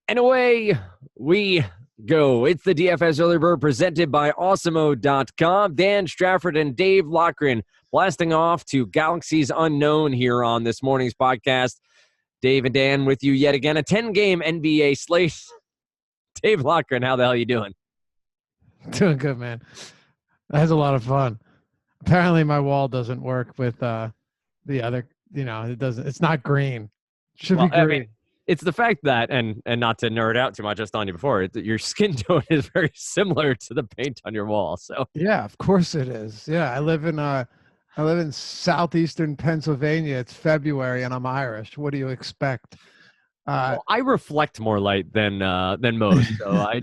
And away we go. It's the DFS Early Bird presented by Awesemo.com. Dan Strafford and Dave Lochran blasting off to galaxies unknown here on this morning's podcast. Dave and Dan with you yet again. A 10-game NBA slate. Dave Lochran, how the hell are you doing? Doing good, man. That was a lot of fun. Apparently my wall doesn't work with the other, it doesn't. It's not green. Should be green. I mean, it's the fact that, and not to nerd out too much, just on you before, your skin tone is very similar to the paint on your wall. So yeah, of course it is. Yeah, I live in southeastern Pennsylvania. It's February, and I'm Irish. What do you expect? Well, I reflect more light than most, so I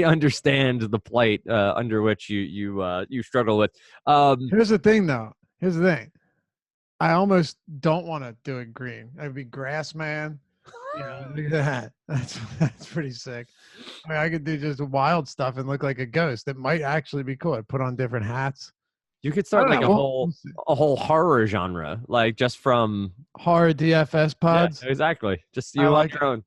understand the plight under which you struggle with. Here's the thing, though. Here's the thing. I almost don't want to do it green. I'd be grass man. Look at that. That's pretty sick. I mean, I could do just wild stuff and look like a ghost. It might actually be cool. I'd put on different hats. You could start like a whole horror genre, like just from horror DFS pods. Yeah, exactly. Just you on your own.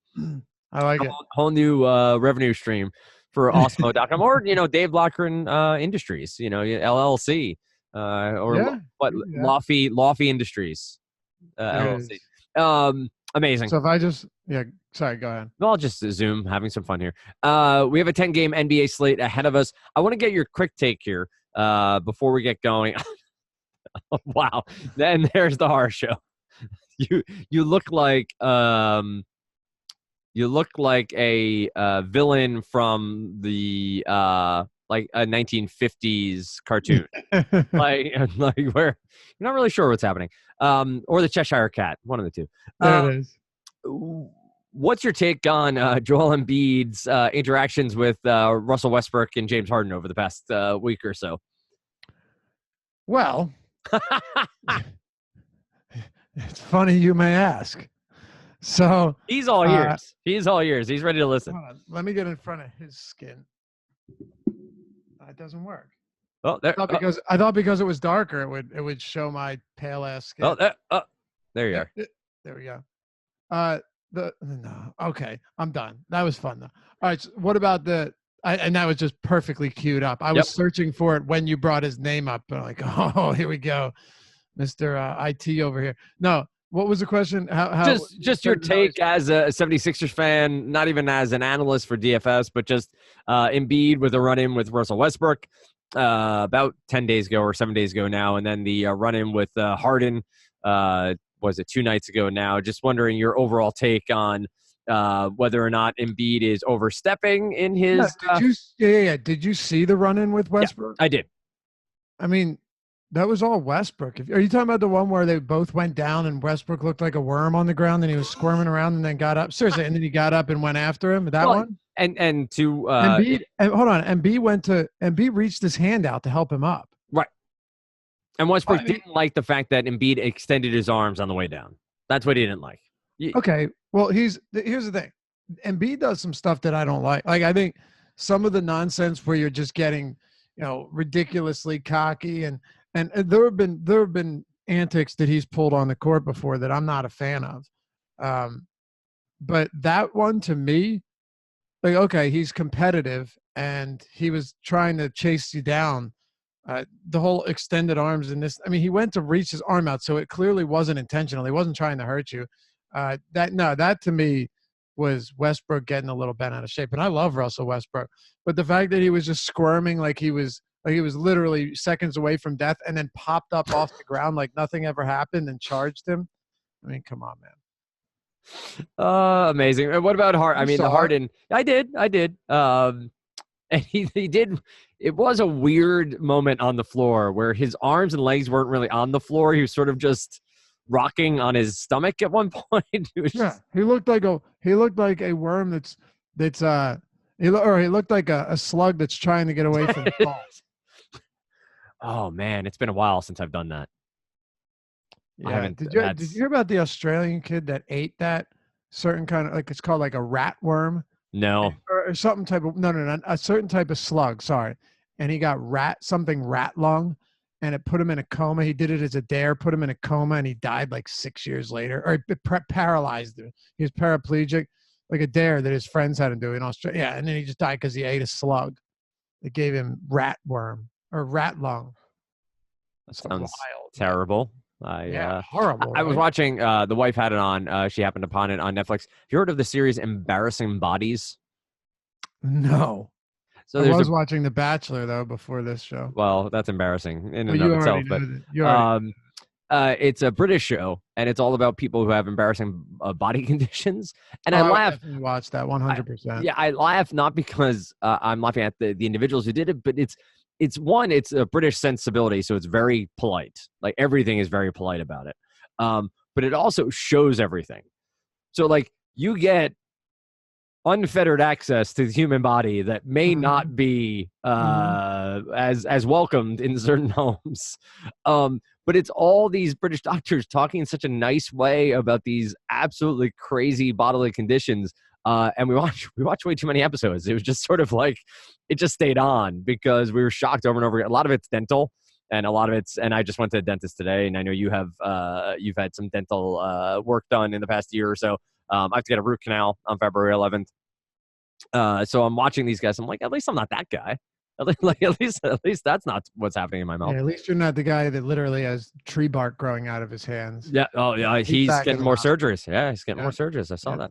I like it. Whole new revenue stream for Awesemo.com or Dave Lochran Industries, LLC Lofty Industries LLC. Amazing. So if I just sorry, go ahead. Well, I'll just zoom, having some fun here. We have a 10-game NBA slate ahead of us. I want to get your quick take here before we get going. Wow. Then there's the horror show. You look like a villain from the like a 1950s cartoon. like where you're not really sure what's happening. Or the Cheshire Cat, one of the two. There it is. What's your take on Joel Embiid's interactions with Russell Westbrook and James Harden over the past week or so? Well, it's funny you may ask. So he's all ears. He's all ears. He's ready to listen. Hold on. Let me get in front of his skin. It doesn't work. Oh, there. I thought because it was darker, it would show my pale ass skin. Oh, there you are. There we go. No. Okay, I'm done. That was fun though. All right. So what about and that was just perfectly queued up. I was searching for it when you brought his name up. And I'm like, oh, here we go, Mr. IT over here. No. What was the question? How just your take as a 76ers fan, not even as an analyst for DFS, but just Embiid with a run-in with Russell Westbrook about 10 days ago or 7 days ago now, and then the run-in with Harden, was it 2 nights ago now? Just wondering your overall take on whether or not Embiid is overstepping in his... Did you see the run-in with Westbrook? Yeah, I did. I mean... That was all Westbrook. Are you talking about the one where they both went down and Westbrook looked like a worm on the ground and he was squirming around and then got up? Seriously, and then he got up and went after him? One? And to Embiid, hold on. Embiid reached his hand out to help him up. Right. And Westbrook didn't like the fact that Embiid extended his arms on the way down. That's what he didn't like. Okay. Well, here's the thing. Embiid does some stuff that I don't like. Like, I think some of the nonsense where you're just getting, ridiculously cocky and there have been antics that he's pulled on the court before that I'm not a fan of. But that one to me, like, okay, he's competitive and he was trying to chase you down. The whole extended arms in this, I mean, he went to reach his arm out, so it clearly wasn't intentional. He wasn't trying to hurt you. That to me was Westbrook getting a little bent out of shape. And I love Russell Westbrook, but the fact that he was just squirming like he was literally seconds away from death and then popped up off the ground like nothing ever happened and charged him. I mean, come on, man. Amazing. What about Harden? I mean, the Harden. I did. And he did. It was a weird moment on the floor where his arms and legs weren't really on the floor. He was sort of just rocking on his stomach at one point. He looked like a worm he looked like a slug that's trying to get away from the balls. Oh man, it's been a while since I've done that. Yeah. Did you hear about the Australian kid that ate that certain kind of, like, it's called like a rat worm? No. Or something type of a certain type of slug. Sorry, and he got rat lung, and it put him in a coma. He did it as a dare, put him in a coma, and he died like 6 years later, or it paralyzed him. He was paraplegic. like a dare that his friends had him do in Australia. Yeah, and then he just died because he ate a slug. It gave him rat worm or rat lung. That Some sounds wild. terrible. Yeah, horrible, I was right? watching. The wife had it on. She happened upon it on Netflix. Have you heard of the series Embarrassing Bodies? No. So I there's a was watching The Bachelor, though, before this show. well, that's embarrassing in Well, and of you already itself. But know that. You already um, it's a British show, and it's all about people who have embarrassing body conditions. And Oh, I I would laugh. definitely watch that I, 100%. yeah, I laugh not because I'm laughing at the individuals who did it, but it's a British sensibility, so it's very polite. Like everything is very polite about it. But it also shows everything. So like you get unfettered access to the human body that may Mhm. not be Mhm. as welcomed in certain homes. But it's all these British doctors talking in such a nice way about these absolutely crazy bodily conditions. And we watched way too many episodes. It was just sort of like it just stayed on because we were shocked over and over again. A lot of it's dental, and a lot of it's. And I just went to the dentist today, and I know you've had some dental work done in the past year or so. I have to get a root canal on February 11th. So I'm watching these guys. I'm like, at least I'm not that guy. At least that's not what's happening in my mouth. Yeah, at least you're not the guy that literally has tree bark growing out of his hands. Yeah. Oh, yeah. He's He's back in getting the more hospital. surgeries. Yeah, he's getting Yeah, more surgeries. I saw yeah.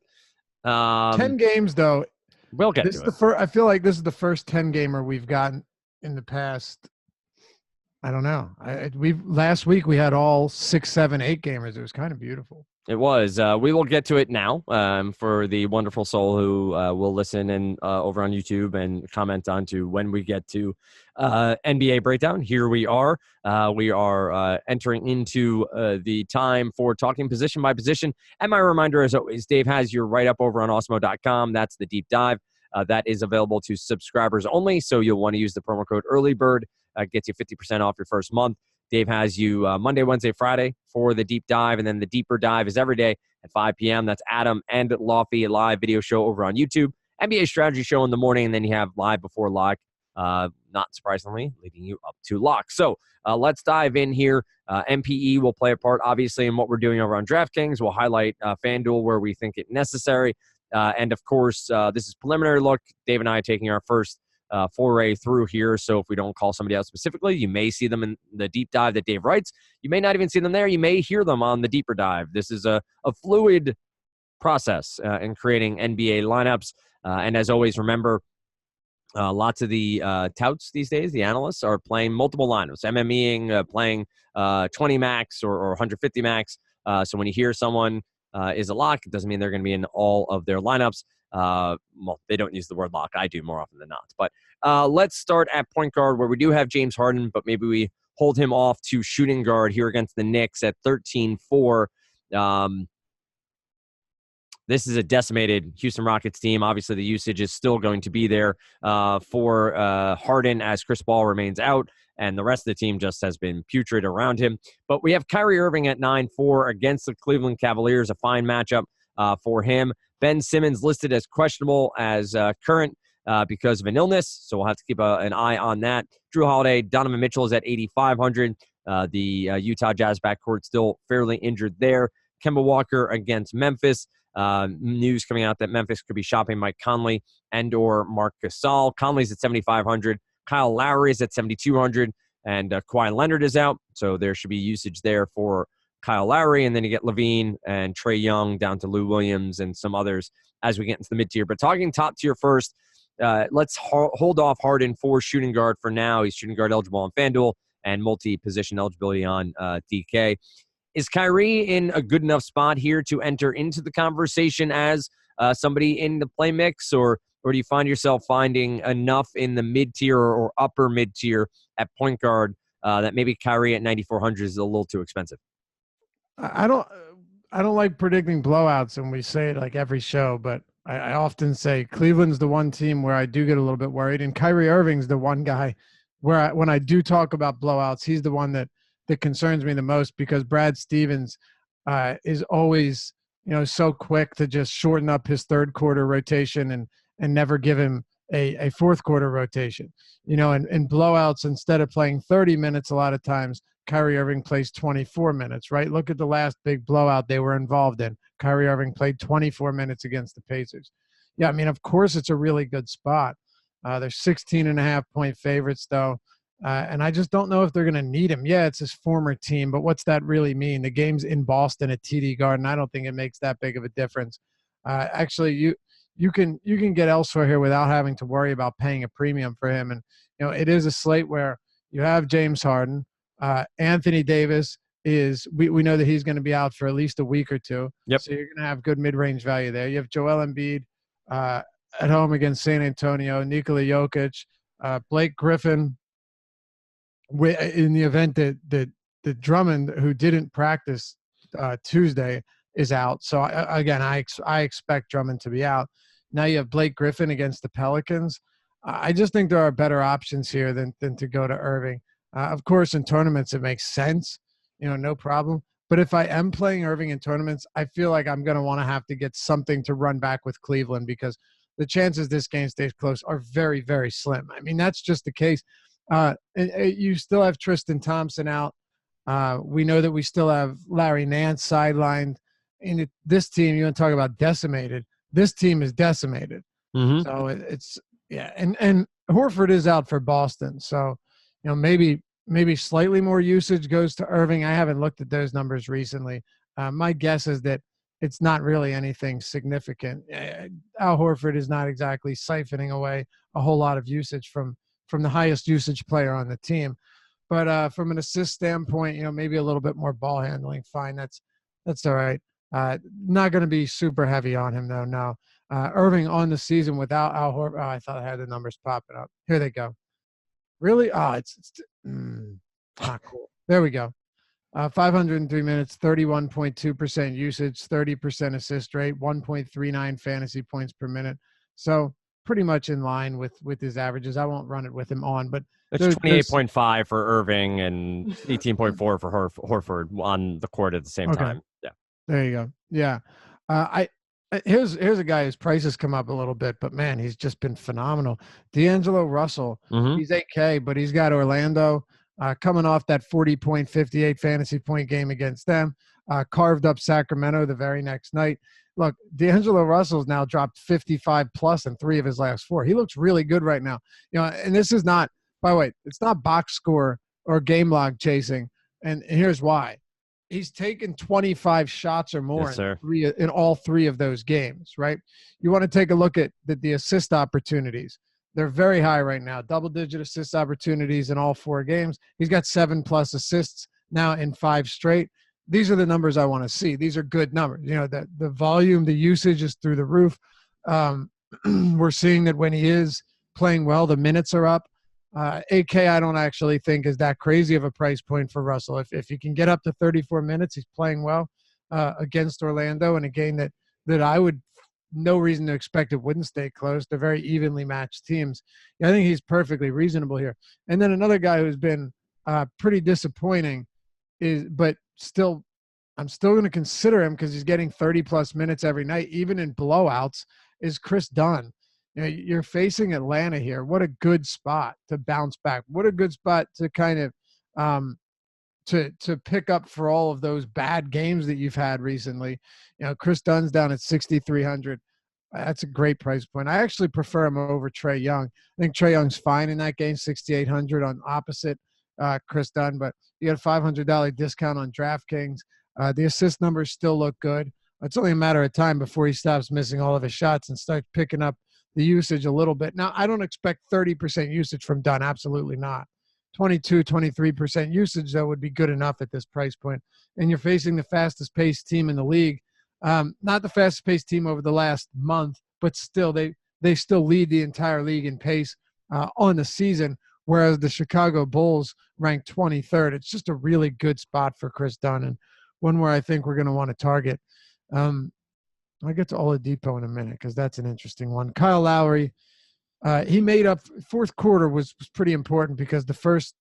that. 10 games, though. We'll get This to is it. the first. I feel like this is the first 10 gamer we've gotten in the past. I don't know. We've last week we had all 6, 7, 8 gamers. It was kind of beautiful. It was. We will get to it now for the wonderful soul who will listen and over on YouTube and comment on to when we get to NBA breakdown. Here we are. We are entering into the time for talking position by position. And my reminder, as always, Dave has your write-up over on Osmo.com. That's the deep dive. That is available to subscribers only, so you'll want to use the promo code EARLYBIRD. Gets you 50% off your first month. Dave has you Monday, Wednesday, Friday for the deep dive, and then the deeper dive is every day at 5 p.m. That's Adam and Lofty, a live video show over on YouTube. NBA strategy show in the morning, and then you have live before lock, not surprisingly, leading you up to lock. So let's dive in here. MPE will play a part, obviously, in what we're doing over on DraftKings. We'll highlight FanDuel where we think it necessary. And, of course, this is preliminary look. Dave and I are taking our first foray through here. So if we don't call somebody out specifically, you may see them in the deep dive that Dave writes. You may not even see them there. You may hear them on the deeper dive. This is a fluid process in creating NBA lineups. And as always, remember, lots of the touts these days, the analysts, are playing multiple lineups, MMEing, playing 20 max or 150 max. So when you hear someone is a lock, it doesn't mean they're going to be in all of their lineups. Well, they don't use the word lock. I do more often than not. But let's start at point guard where we do have James Harden, but maybe we hold him off to shooting guard here against the Knicks at 13-4. This is a decimated Houston Rockets team. Obviously, the usage is still going to be there for Harden as Chris Paul remains out, and the rest of the team just has been putrid around him. But we have Kyrie Irving at 9-4 against the Cleveland Cavaliers, a fine matchup for him. Ben Simmons listed as questionable as current because of an illness, so we'll have to keep an eye on that. Drew Holiday, Donovan Mitchell is at 8,500. The Utah Jazz backcourt still fairly injured there. Kemba Walker against Memphis. News coming out that Memphis could be shopping Mike Conley and or Marc Gasol. Conley's at 7,500. Kyle Lowry is at 7,200. And Kawhi Leonard is out, so there should be usage there for Kyle Lowry. And then you get Levine and Trae Young down to Lou Williams and some others as we get into the mid-tier. But talking top tier first, let's hold off Harden for shooting guard for now. He's shooting guard eligible on FanDuel and multi-position eligibility on DK. Is Kyrie in a good enough spot here to enter into the conversation as somebody in the play mix, or do you find yourself finding enough in the mid-tier or upper mid-tier at point guard that maybe Kyrie at 9,400 is a little too expensive? I don't like predicting blowouts, and we say it like every show, but I often say Cleveland's the one team where I do get a little bit worried, and Kyrie Irving's the one guy where when I do talk about blowouts, he's the one that concerns me the most, because Brad Stevens is always, so quick to just shorten up his third quarter rotation and never give him a fourth quarter rotation. In blowouts, instead of playing 30 minutes, a lot of times Kyrie Irving plays 24 minutes, right? Look at the last big blowout they were involved in. Kyrie Irving played 24 minutes against the Pacers. Yeah, I mean, of course, it's a really good spot. They're 16.5-point favorites, though. And I just don't know if they're going to need him. Yeah, it's his former team, but what's that really mean? The game's in Boston at TD Garden. I don't think it makes that big of a difference. Actually, you can get elsewhere here without having to worry about paying a premium for him. And it is a slate where you have James Harden, Anthony Davis is we know that he's going to be out for at least a week or two. Yep. So you're going to have good mid-range value there. You have Joel Embiid at home against San Antonio, Nikola Jokic, Blake Griffin. In the event that Drummond, who didn't practice Tuesday, is out. So I expect Drummond to be out. Now you have Blake Griffin against the Pelicans. I just think there are better options here than to go to Irving. Of course, in tournaments it makes sense, no problem. But if I am playing Irving in tournaments, I feel like I'm going to want to have to get something to run back with Cleveland, because the chances this game stays close are very, very slim. I mean, that's just the case. You still have Tristan Thompson out. We know that we still have Larry Nance sidelined. And this team, you want to talk about decimated. This team is decimated. Mm-hmm. So it's and Horford is out for Boston. So maybe slightly more usage goes to Irving. I haven't looked at those numbers recently. My guess is that it's not really anything significant. Al Horford is not exactly siphoning away a whole lot of usage from the highest usage player on the team. But from an assist standpoint, maybe a little bit more ball handling. Fine. That's all right. Not going to be super heavy on him, though. No. Irving on the season without Al Horford. Oh, I thought I had the numbers popping up. Here they go. Really? Oh, it's not cool. There we go. 503 minutes, 31.2% usage, 30% assist rate, 1.39 fantasy points per minute. So pretty much in line with his averages. I won't run it with him on, but it's 28.5 for Irving and 18.4 for Horford on the court at the same time. Yeah, there you go. Yeah, here's a guy whose prices come up a little bit, but man, he's just been phenomenal. D'Angelo Russell. Mm-hmm. He's 8K, but he's got Orlando coming off that 40.58 fantasy point game against them. Carved up Sacramento the very next night. Look, D'Angelo Russell's now dropped 55 plus in 3 of his last 4. He looks really good right now. And this is not, by the way, it's not box score or game log chasing. And here's why. He's taken 25 shots or more in all 3 of those games, right? You want to take a look at the assist opportunities. They're very high right now, double-digit assist opportunities in all 4 games. He's got 7+ assists now in 5 straight. These are the numbers I want to see. These are good numbers. The volume, the usage is through the roof. We're seeing that when he is playing well, the minutes are up. 8K I don't actually think is that crazy of a price point for Russell. If he can get up to 34 minutes, he's playing well against Orlando in a game that I would no reason to expect it wouldn't stay close. They're very evenly matched teams. I think he's perfectly reasonable here. And then another guy who's been pretty disappointing but still, I'm still going to consider him because he's getting 30+ minutes every night, even in blowouts, is Chris Dunn. You're facing Atlanta here. What a good spot to bounce back. What a good spot to kind of to pick up for all of those bad games that you've had recently. Chris Dunn's down at 6,300. That's a great price point. I actually prefer him over Trae Young. I think Trae Young's fine in that game, 6,800 on opposite Chris Dunn, but you got a $500 discount on DraftKings. The assist numbers still look good. It's only a matter of time before he stops missing all of his shots and starts picking up the usage a little bit. Now, I don't expect 30% usage from Dunn. Absolutely not. 22, 23% usage, though, would be good enough at this price point. And you're facing the fastest-paced team in the league. Not the fastest-paced team over the last month, but still, they still lead the entire league in pace on the season, whereas the Chicago Bulls rank 23rd. It's just a really good spot for Chris Dunn, and one where I think we're going to want to target. I'll get to Oladipo in a minute because that's an interesting one. Kyle Lowry, he made up. Fourth quarter was pretty important because the first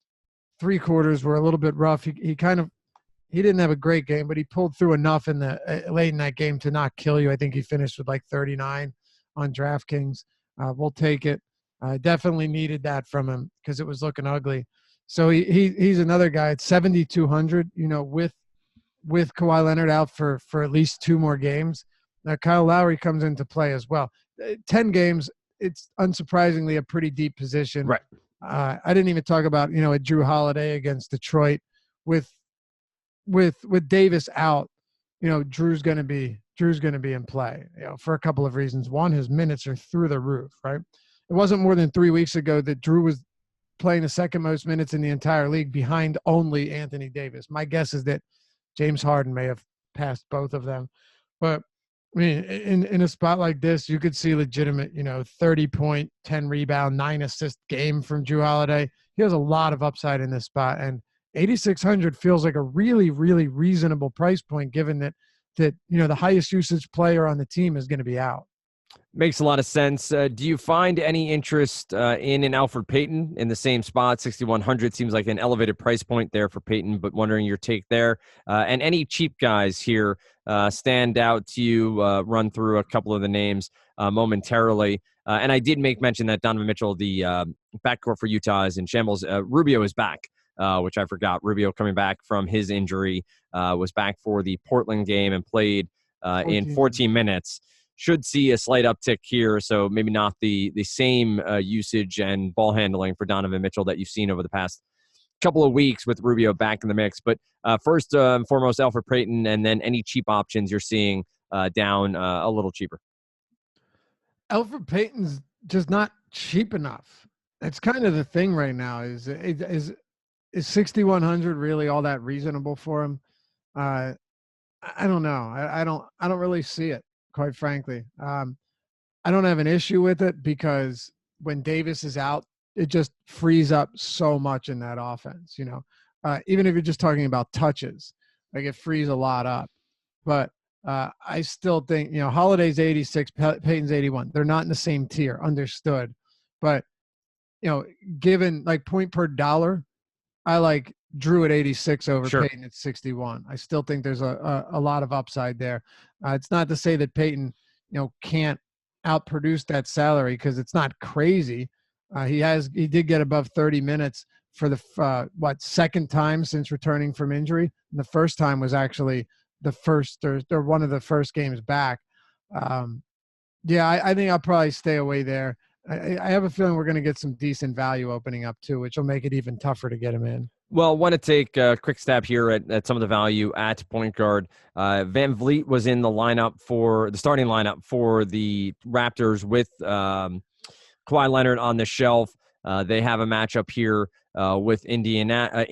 3 quarters were a little bit rough. He didn't have a great game, but he pulled through enough in the late in that game to not kill you. I think he finished with like 39 on DraftKings. We'll take it. Definitely needed that from him because it was looking ugly. So he's another guy at 7,200. With Kawhi Leonard out for at least 2 more games. Now Kyle Lowry comes into play as well. 10 games. It's unsurprisingly a pretty deep position. Right. I didn't even talk about a Drew Holiday against Detroit with Davis out. Drew's going to be in play. For a couple of reasons. One, his minutes are through the roof. Right. It wasn't more than 3 weeks ago that Drew was playing the second most minutes in the entire league behind only Anthony Davis. My guess is that James Harden may have passed both of them. But I mean, in a spot like this, you could see legitimate, 30 point, 10 rebound, 9 assist game from Drew Holiday. He has a lot of upside in this spot. And 8,600 feels like a really, really reasonable price point, given that the highest usage player on the team is going to be out. Makes a lot of sense. Do you find any interest in an Alfred Payton in the same spot? 6,100 seems like an elevated price point there for Payton, but wondering your take there. And any cheap guys here stand out to you? Run through a couple of the names momentarily. And I did make mention that Donovan Mitchell, the backcourt for Utah, is in shambles. Rubio is back, which I forgot. Rubio coming back from his injury, was back for the Portland game and played in 14 minutes. Should see a slight uptick here, so maybe not the same usage and ball handling for Donovan Mitchell that you've seen over the past couple of weeks with Rubio back in the mix. But first and foremost, Alfred Payton, and then any cheap options you're seeing down a little cheaper. Alfred Payton's just not cheap enough. That's kind of the thing right now. Is 6,100 really all that reasonable for him? I don't know. I don't really see it. Quite frankly, I don't have an issue with it because when Davis is out, it just frees up so much in that offense. Even if you're just talking about touches, like it frees a lot up. But I still think Holiday's 86, Payton's 81. They're not in the same tier. Understood, but given like point per dollar, I like Drew at 86 over Payton at 61. I still think there's a lot of upside there. It's not to say that Payton, can't outproduce that salary because it's not crazy. He did get above 30 minutes for the second time since returning from injury. And the first time was actually the first or one of the first games back. I think I'll probably stay away there. I have a feeling we're going to get some decent value opening up too, which will make it even tougher to get him in. Well, want to take a quick stab here at some of the value at point guard. Van Vliet was in the starting lineup for the Raptors with Kawhi Leonard on the shelf. They have a matchup here with Indiana.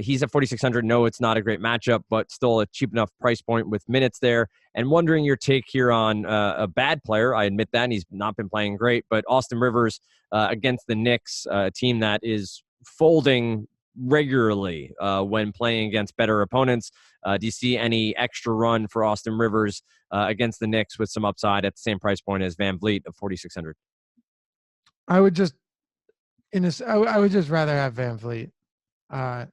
He's at 4,600. No, it's not a great matchup, but still a cheap enough price point with minutes there. And wondering your take here on a bad player. I admit that, and he's not been playing great, but Austin Rivers against the Knicks, a team that is folding regularly when playing against better opponents. Do you see any extra run for Austin Rivers against the Knicks with some upside at the same price point as Van Vliet of 4,600? I would just rather have Van Vliet. And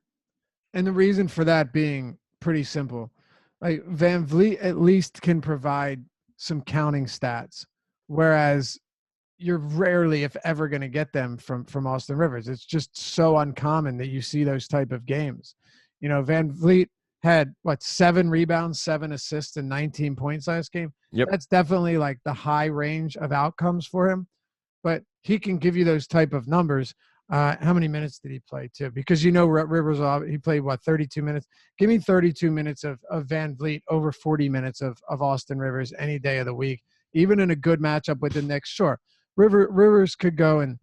the reason for that being pretty simple. Like Van Vliet at least can provide some counting stats, whereas you're rarely, if ever, going to get them from Austin Rivers. It's just so uncommon that you see those type of games. Van Vliet had 7 rebounds, 7 assists, and 19 points last game. Yep. That's definitely like the high range of outcomes for him, but he can give you those type of numbers. How many minutes did he play too? Because Rivers, he played 32 minutes. Give me 32 minutes of Van Vliet over 40 minutes of Austin Rivers any day of the week, even in a good matchup with the Knicks. Sure. Rivers could go and,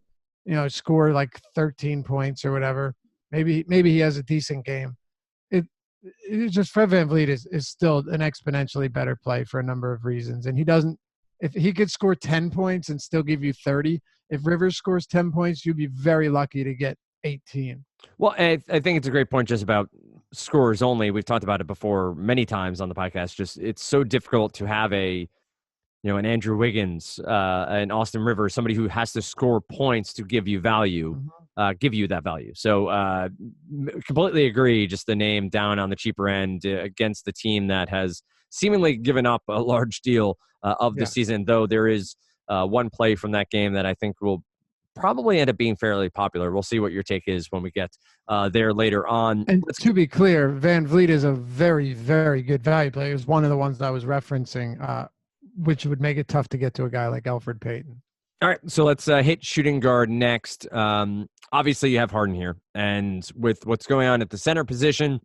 score like 13 points or whatever. Maybe he has a decent game. It just Fred VanVleet is still an exponentially better play for a number of reasons. And if he could score 10 points and still give you 30, if Rivers scores 10 points, you'd be very lucky to get 18. Well, I think it's a great point just about scorers only. We've talked about it before many times on the podcast. Just it's so difficult to have an Andrew Wiggins, an Austin Rivers, somebody who has to score points to give you value, give you that value. So completely agree, just the name down on the cheaper end against the team that has seemingly given up a large deal of the season, though there is one play from that game that I think will probably end up being fairly popular. We'll see what your take is when we get there later on. And to be clear, Van Vliet is a very, very good value play. It was one of the ones that I was referencing, which would make it tough to get to a guy like Elfrid Payton. All right, so let's hit shooting guard next. Obviously, you have Harden here, and with what's going on at the center position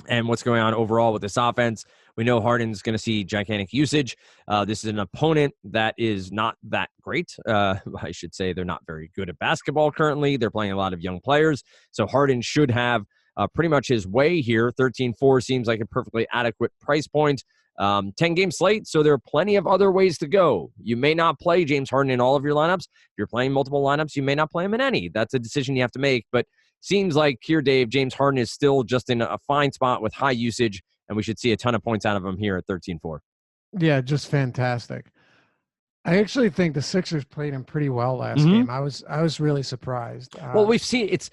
and what's going on overall with this offense, we know Harden's going to see gigantic usage. This is an opponent that is not that great. I should say they're not very good at basketball currently. They're playing a lot of young players, so Harden should have pretty much his way here. 13-4 seems like a perfectly adequate price point. 10-game slate, so there are plenty of other ways to go. You may not play James Harden in all of your lineups. If you're playing multiple lineups, you may not play him in any. That's a decision you have to make, but seems like here, Dave, James Harden is still just in a fine spot with high usage, and we should see a ton of points out of him here at 13-4. Yeah, just fantastic. I actually think the Sixers played him pretty well last game. I was really surprised. Well, we've seen it's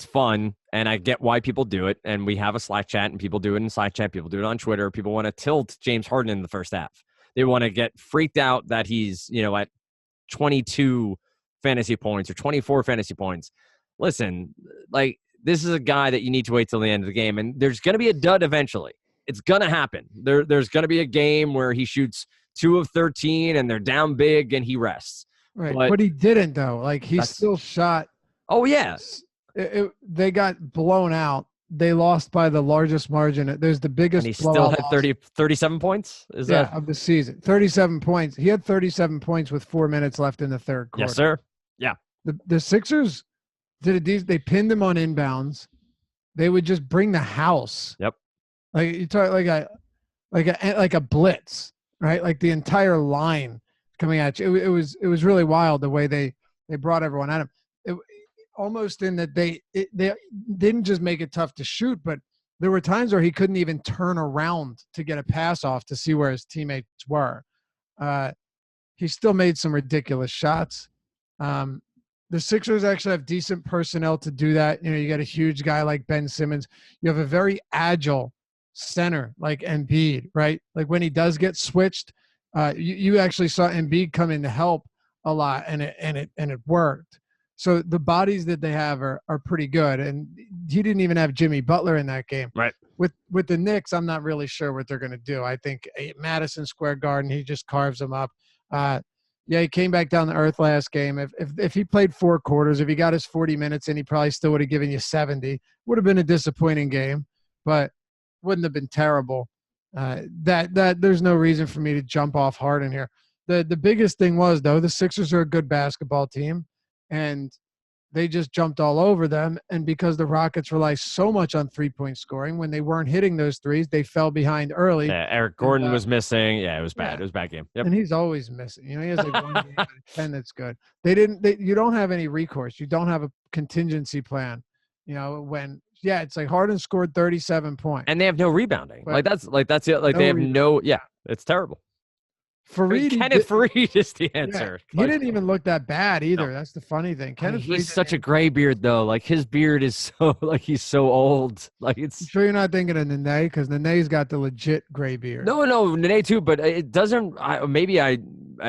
fun, and I get why people do it. And we have a Slack chat, and people do it in Slack chat. People do it on Twitter. People want to tilt James Harden in the first half. They want to get freaked out that he's at 22 fantasy points or 24 fantasy points. Listen, this is a guy that you need to wait till the end of the game, and there's going to be a dud eventually. It's going to happen. There's going to be a game where he shoots 2 of 13 and they're down big and he rests. Right. But he didn't, though. He still shot. Oh, yeah. They got blown out. They lost by the largest margin. There's the biggest. And he still had 37 points? Of the season. 37 points. He had 37 points with 4 minutes left in the third quarter. Yes, sir. Yeah. The Sixers they pinned him on inbounds. They would just bring the house. Yep. You talk like a blitz, right? Like the entire line coming at you. It was really wild the way they brought everyone at him. Almost in that they didn't just make it tough to shoot, but there were times where he couldn't even turn around to get a pass off to see where his teammates were. He still made some ridiculous shots. The Sixers actually have decent personnel to do that. You got a huge guy like Ben Simmons. You have a very agile center like Embiid, right? Like when he does get switched, you actually saw Embiid come in to help a lot, and it worked. So the bodies that they have are pretty good, and he didn't even have Jimmy Butler in that game. Right. With the Knicks, I'm not really sure what they're going to do. I think Madison Square Garden, he just carves them up. He came back down to earth last game. If he played 4 quarters, if he got his 40 minutes in, he probably still would have given you 70. Would have been a disappointing game, but wouldn't have been terrible. That there's no reason for me to jump off Harden here. The biggest thing was, though, the Sixers are a good basketball team, and they just jumped all over them. And because the Rockets rely so much on three-point scoring, when they weren't hitting those threes, they fell behind early. Yeah, Eric Gordon was missing. Yeah, it was bad. It was a bad game. Yep. And he's always missing. He has like 1 game out of 10 that's good. You don't have any recourse. You don't have a contingency plan. It's like Harden scored 37 points. And they have no rebounding. That's it. They have no. Yeah, it's terrible. Kenneth Faried is the answer. Yeah, he didn't even look that bad either. No. That's the funny thing. He's such a gray beard, though. His beard is so he's so old. It's. I'm sure you're not thinking of Nene, because Nene's got the legit gray beard. No, Nene too. But it doesn't. Maybe I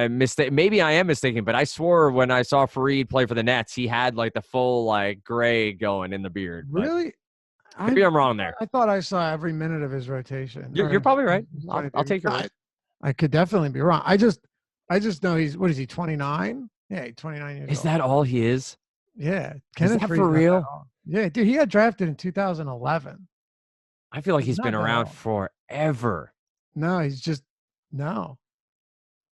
mistake. Maybe I am mistaken. But I swore when I saw Faried play for the Nets, he had the full gray going in the beard. Really? Maybe I'm wrong there. I thought I saw every minute of his rotation. You're probably right. I'll take your word. I could definitely be wrong. I just know he's, what is he, 29? Yeah, 29 years old. Is that all he is? Yeah. Is that for real? Yeah, dude, he got drafted in 2011. I feel like he's been around forever. No, he's just, no.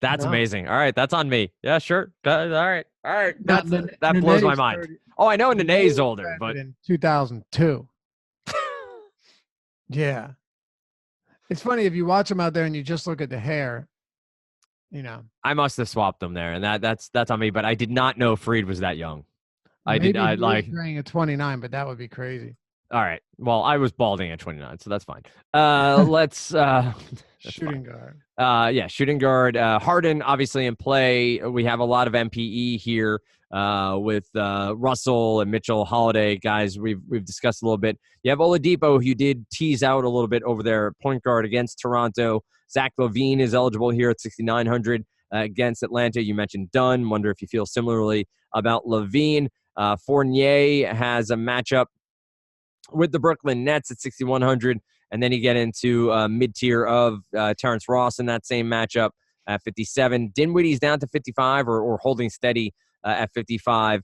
That's amazing. All right, that's on me. Yeah, sure. All right. That blows my mind. 30. Oh, I know Nene's older, but in 2002. Yeah. It's funny if you watch him out there and you just look at the hair, I must have swapped them there, and that's on me. But I did not know Faried was that young. Maybe I carrying a 29, but that would be crazy. All right. Well, I was balding at 29, so that's fine. Let's shooting guard. Shooting guard. Harden obviously in play. We have a lot of MPE here with Russell and Mitchell, Holiday guys. We've discussed a little bit. You have Oladipo, who you did tease out a little bit over there at point guard against Toronto. Zach LaVine is eligible here at 6,900. against Atlanta. You mentioned Dunn. Wonder if you feel similarly about Levine. Fournier has a matchup with the Brooklyn Nets at 6,100. And then you get into mid-tier of Terrence Ross in that same matchup at 57. Dinwiddie's down to 55 or holding steady at 55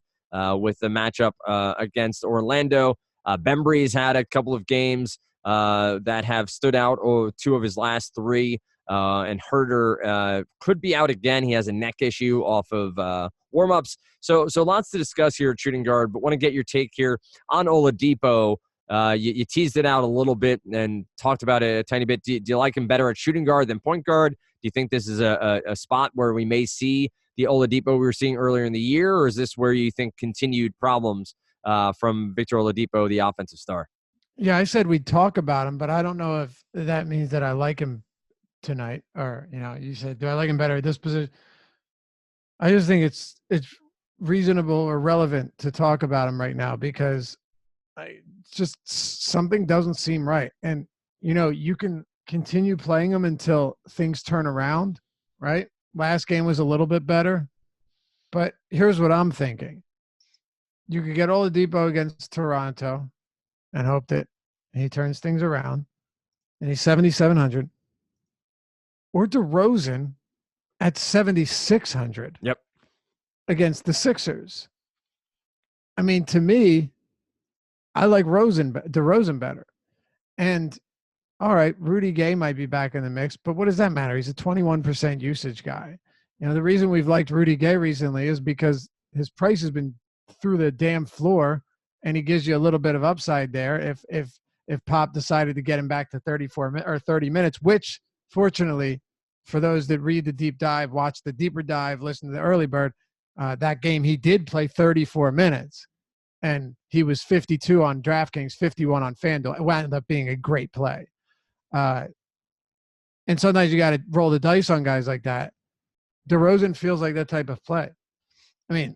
with the matchup against Orlando. Bembry's had a couple of games that have stood out, or two of his last three. And Herter could be out again. He has a neck issue off of warm-ups. So lots to discuss here at shooting guard, but want to get your take here on Oladipo. You teased it out a little bit and talked about it a tiny bit. Do you like him better at shooting guard than point guard? Do you think this is a spot where we may see the Oladipo we were seeing earlier in the year, or is this where you think continued problems from Victor Oladipo, the offensive star? Yeah, I said we'd talk about him, but I don't know if that means that I like him tonight, or you said, do I like him better at this position? I just think it's reasonable or relevant to talk about him right now because just something doesn't seem right. And, you can continue playing him until things turn around, right? Last game was a little bit better, but here's what I'm thinking. You could get Oladipo against Toronto and hope that he turns things around and he's 7,700, or DeRozan at 7,600. Yep. Against the Sixers. I mean, to me, I like DeRozan better. And all right, Rudy Gay might be back in the mix, but what does that matter? He's a 21% usage guy. The reason we've liked Rudy Gay recently is because his price has been through the damn floor, and he gives you a little bit of upside there if Pop decided to get him back to 30 minutes, which fortunately for those that read the deep dive, watch the deeper dive, listen to the early bird, that game he did play 34 minutes. And he was 52 on DraftKings, 51 on FanDuel. It wound up being a great play. And sometimes you got to roll the dice on guys like that. DeRozan feels like that type of play. I mean,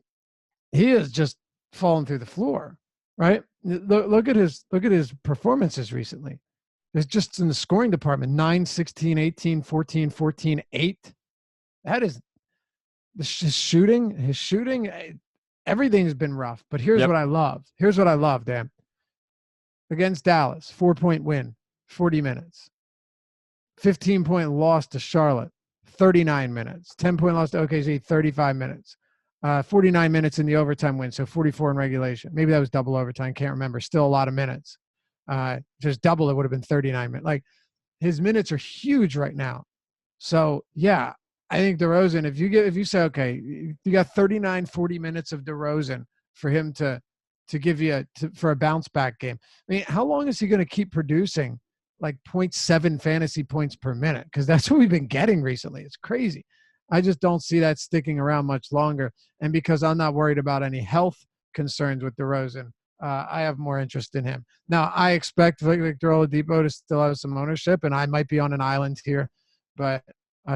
he is just falling through the floor, right? Look at his performances recently. There's just in the scoring department, 9, 16, 18, 14, 14, 8. That is his shooting. Everything's been rough, but here's what I love. Here's what I love, Dan. Against Dallas, 4-point win, 40 minutes. 15-point loss to Charlotte, 39 minutes. 10-point loss to OKC, 35 minutes. 49 minutes in the overtime win, so 44 in regulation. Maybe that was double overtime, can't remember. Still a lot of minutes. Just double, it would have been 39 minutes. Like, his minutes are huge right now. So, yeah, I think DeRozan, if you say, okay, you got 39, 40 minutes of DeRozan for him to give you for a bounce back game. I mean, how long is he going to keep producing like 0.7 fantasy points per minute? Because that's what we've been getting recently. It's crazy. I just don't see that sticking around much longer. And because I'm not worried about any health concerns with DeRozan, I have more interest in him. Now, I expect Victor Oladipo to still have some ownership, and I might be on an island here, but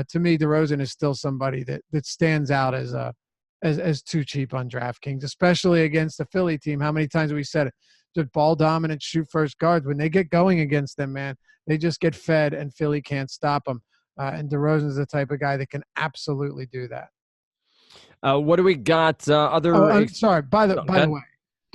to me, DeRozan is still somebody that stands out as too cheap on DraftKings, especially against the Philly team. How many times have we said it? Just ball dominant, shoot first guards. When they get going against them, man, they just get fed, and Philly can't stop them. And DeRozan is the type of guy that can absolutely do that. What do we got? I'm sorry. By the way,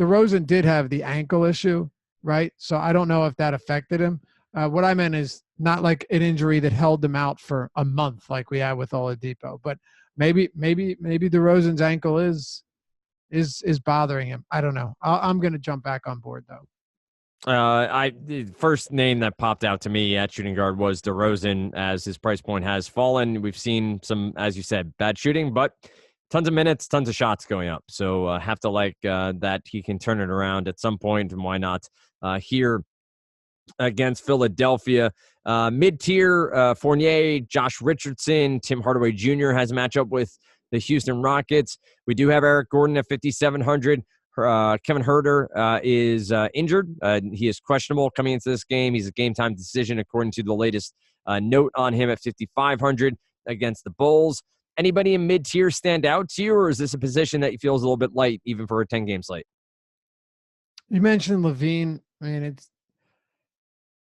DeRozan did have the ankle issue, right? So I don't know if that affected him. What I meant is not like an injury that held him out for a month like we had with Oladipo, but maybe DeRozan's ankle is bothering him. I don't know. I'm going to jump back on board though. The first name that popped out to me at shooting guard was DeRozan, as his price point has fallen. We've seen some, as you said, bad shooting, but tons of minutes, tons of shots going up. So have to like that he can turn it around at some point, and why not here against Philadelphia. Mid-tier, Fournier, Josh Richardson, Tim Hardaway Jr. has a matchup with the Houston Rockets. We do have Eric Gordon at 5,700. Kevin Herter is injured. He is questionable coming into this game. He's a game-time decision according to the latest note on him at 5,500 against the Bulls. Anybody in mid-tier stand out to you, or is this a position that you feel is a little bit light even for a 10-game slate? You mentioned Levine. I mean,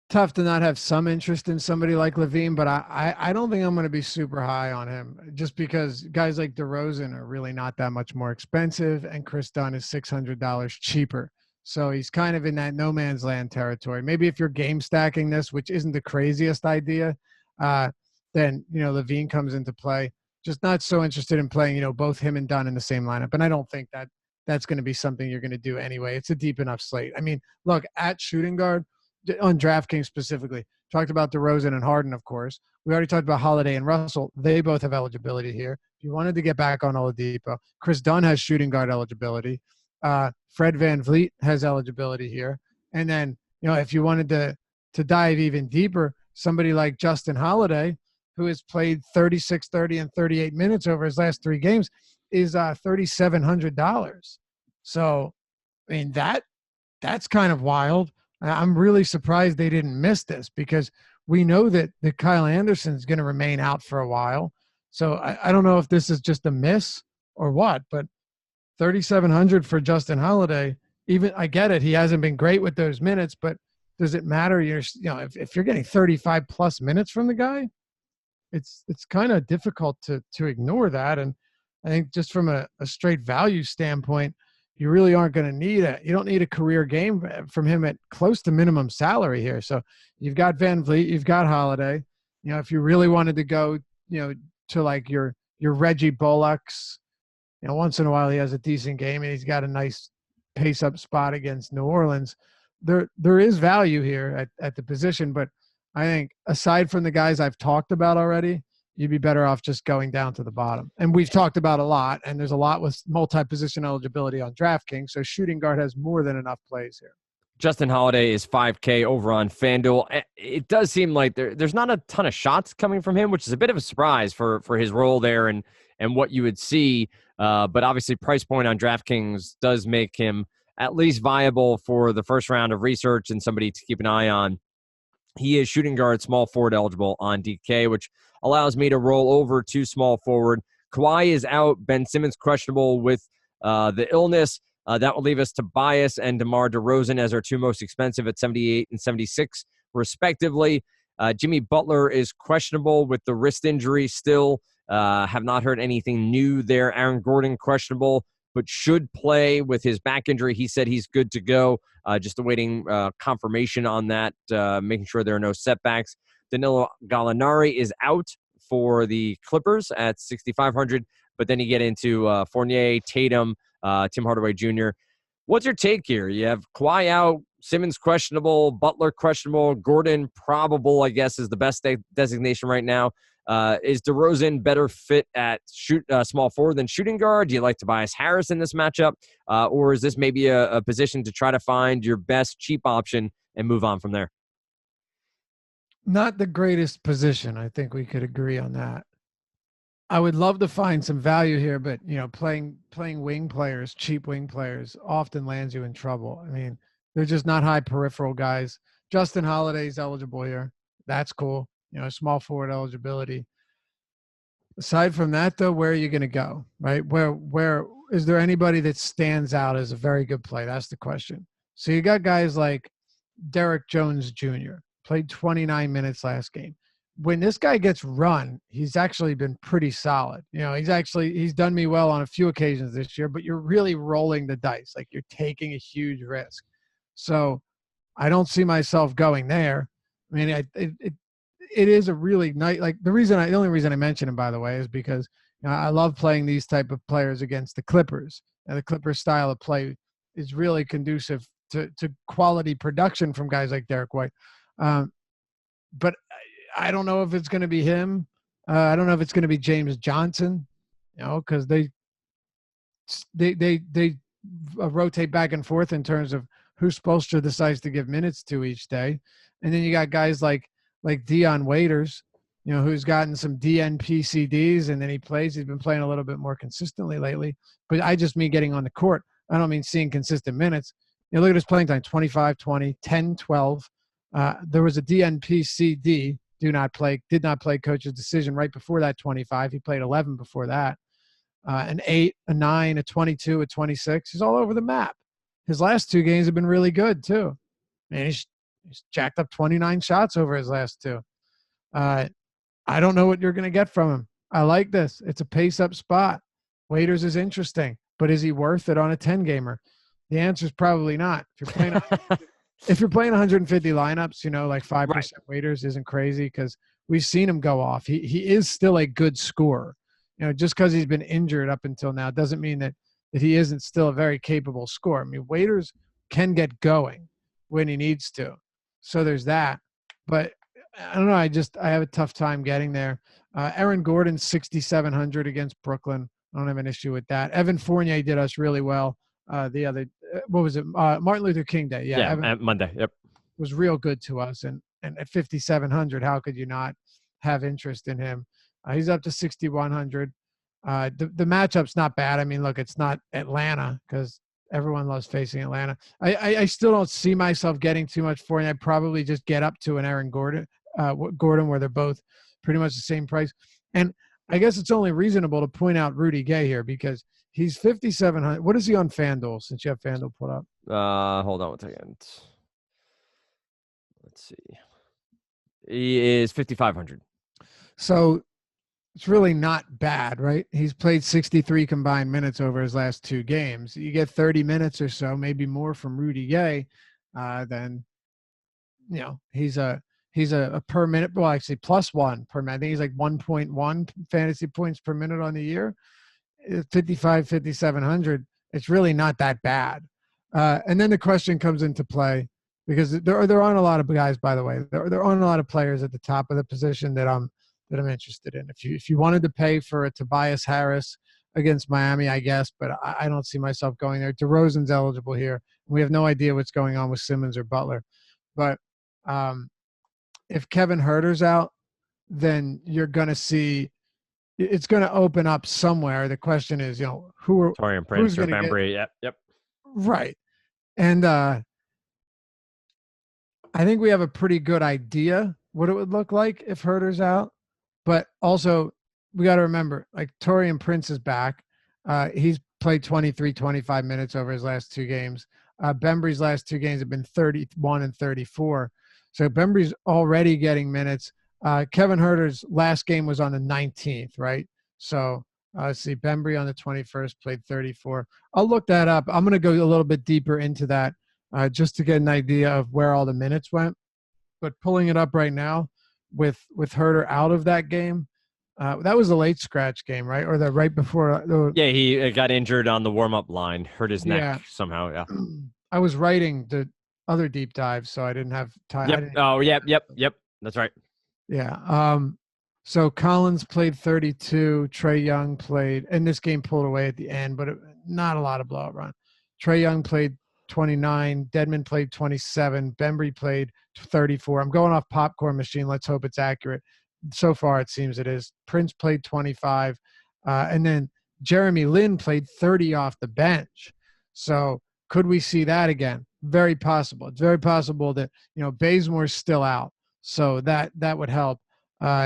tough to not have some interest in somebody like Levine, but I don't think I'm going to be super high on him just because guys like DeRozan are really not that much more expensive, and Chris Dunn is $600 cheaper. So he's kind of in that no man's land territory. Maybe if you're game stacking this, which isn't the craziest idea, then Levine comes into play. Just not so interested in playing both him and Dunn in the same lineup, and I don't think that that's going to be something you're going to do anyway. It's a deep enough slate. I mean, look at shooting guard on DraftKings specifically. Talked about DeRozan and Harden, of course. We already talked about Holiday and Russell. They both have eligibility here. If you wanted to get back on Oladipo, Chris Dunn has shooting guard eligibility. Fred VanVleet has eligibility here. And then, if you wanted to dive even deeper, somebody like Justin Holiday, who has played 36, 30, and 38 minutes over his last 3 games, is $3,700. So, I mean, that's kind of wild. I'm really surprised they didn't miss this because we know that Kyle Anderson is going to remain out for a while. So I don't know if this is just a miss or what, but 3,700 for Justin Holiday. Even I get it, he hasn't been great with those minutes, but does it matter? If you're getting 35 plus minutes from the guy, it's kind of difficult to ignore that. And I think just from a straight value standpoint, you really aren't going to need it. You don't need a career game from him at close to minimum salary here. So you've got VanVleet, you've got Holiday. If you really wanted to go, to like your Reggie Bullocks, once in a while he has a decent game and he's got a nice pace up spot against New Orleans. There is value here at the position, but I think aside from the guys I've talked about already, you'd be better off just going down to the bottom. And we've talked about a lot, and there's a lot with multi-position eligibility on DraftKings, so shooting guard has more than enough plays here. Justin Holiday is $5K over on FanDuel. It does seem like there's not a ton of shots coming from him, which is a bit of a surprise for his role there and what you would see. But obviously price point on DraftKings does make him at least viable for the first round of research and somebody to keep an eye on. He is shooting guard, small forward eligible on DK, which allows me to roll over to small forward. Kawhi is out. Ben Simmons questionable with the illness. That will leave us Tobias and DeMar DeRozan as our 2 most expensive at 78 and 76, respectively. Jimmy Butler is questionable with the wrist injury still. Have not heard anything new there. Aaron Gordon questionable, but should play with his back injury. He said he's good to go. Just awaiting confirmation on that, making sure there are no setbacks. Danilo Gallinari is out for the Clippers at 6,500, but then you get into Fournier, Tatum, Tim Hardaway Jr. What's your take here? You have Kawhi out, Simmons questionable, Butler questionable, Gordon probable, I guess, is the best designation right now. Is DeRozan better fit at small forward than shooting guard? Do you like Tobias Harris in this matchup? Or is this maybe a position to try to find your best cheap option and move on from there? Not the greatest position. I think we could agree on that. I would love to find some value here, but playing wing players, cheap wing players, often lands you in trouble. I mean, they're just not high peripheral guys. Justin Holiday's eligible here. That's cool. Small forward eligibility. Aside from that, though, where are you going to go? Right? Where is there anybody that stands out as a very good play? That's the question. So you got guys like Derek Jones Jr. played 29 minutes last game. When this guy gets run, he's actually been pretty solid. He's done me well on a few occasions this year, but you're really rolling the dice. Like you're taking a huge risk. So I don't see myself going there. I mean, it is a really nice, like the only reason I mention him, by the way, is because I love playing these type of players against the Clippers. And the Clippers style of play is really conducive to quality production from guys like Derek White. But I don't know if it's going to be him. I don't know if it's going to be James Johnson, because they rotate back and forth in terms of who Spoelstra decides to give minutes to each day. And then you got guys like Dion Waiters, who's gotten some DNP-CDs, and then he's been playing a little bit more consistently lately. But I just mean getting on the court. I don't mean seeing consistent minutes. Look at his playing time, 25, 20, 10, 12. There was a DNP-CD, did not play coach's decision right before that 25. He played 11 before that. An 8, a 9, a 22, a 26. He's all over the map. His last 2 games have been really good too. Man, He's jacked up 29 shots over his last two. I don't know what you're going to get from him. I like this. It's a pace-up spot. Waiters is interesting, but is he worth it on a 10-gamer? The answer is probably not. If you're playing 150 lineups, like 5% Right. Waiters isn't crazy because we've seen him go off. He is still a good scorer. Just because he's been injured up until now doesn't mean that he isn't still a very capable scorer. I mean, Waiters can get going when he needs to. So there's that. But I don't know. I have a tough time getting there. Aaron Gordon, 6,700 against Brooklyn. I don't have an issue with that. Evan Fournier did us really well. What was it? Martin Luther King Day. Yeah. Evan Monday. Yep. Was real good to us. And at 5,700, how could you not have interest in him? He's up to 6,100. The matchup's not bad. I mean, look, it's not Atlanta because everyone loves facing Atlanta. I still don't see myself getting too much for him. I'd probably just get up to an Aaron Gordon, where they're both pretty much the same price. And I guess it's only reasonable to point out Rudy Gay here because he's 5,700. What is he on FanDuel since you have FanDuel put up? Hold on one second. Let's see. He is 5,500. So it's really not bad, right? He's played 63 combined minutes over his last two games. You get 30 minutes or so, maybe more from Rudy Gay, then he's a per minute. Well, actually, +1 per minute. I think he's like 1.1 fantasy points per minute on the year. 5,700. It's really not that bad. And then the question comes into play because there aren't a lot of guys, by the way. There aren't a lot of players at the top of the position that I'm interested in. If you wanted to pay for a Tobias Harris against Miami, I guess, but I don't see myself going there. DeRozan's eligible here. We have no idea what's going on with Simmons or Butler. But if Kevin Huerter's out, then you're going to see it's going to open up somewhere. The question is, Taurean Prince or Bembry. Yep. Right. And I think we have a pretty good idea what it would look like if Huerter's out. But also, we got to remember, like, Taurean Prince is back. He's played 23, 25 minutes over his last two games. Bembry's last two games have been 31 and 34. So Bembry's already getting minutes. Kevin Huerter's last game was on the 19th, right? So let's see, Bembry on the 21st played 34. I'll look that up. I'm going to go a little bit deeper into that just to get an idea of where all the minutes went. But pulling it up right now with Huerter out of that game, that was a late scratch game, right? Or the right before. Yeah, he got injured on the warm-up line, hurt his neck somehow, yeah. I was writing the other deep dive, so I didn't have time. Yep. That's right. Yeah. So Collins played 32. Trae Young played, and this game pulled away at the end, but not a lot of blowout run. Trae Young played 29. Dedmon played 27. Bembry played 34. I'm going off Popcorn Machine. Let's hope it's accurate. So far, it seems it is. Prince played 25. And then Jeremy Lin played 30 off the bench. So could we see that again? Very possible. It's very possible that, Bazemore's still out. So that would help.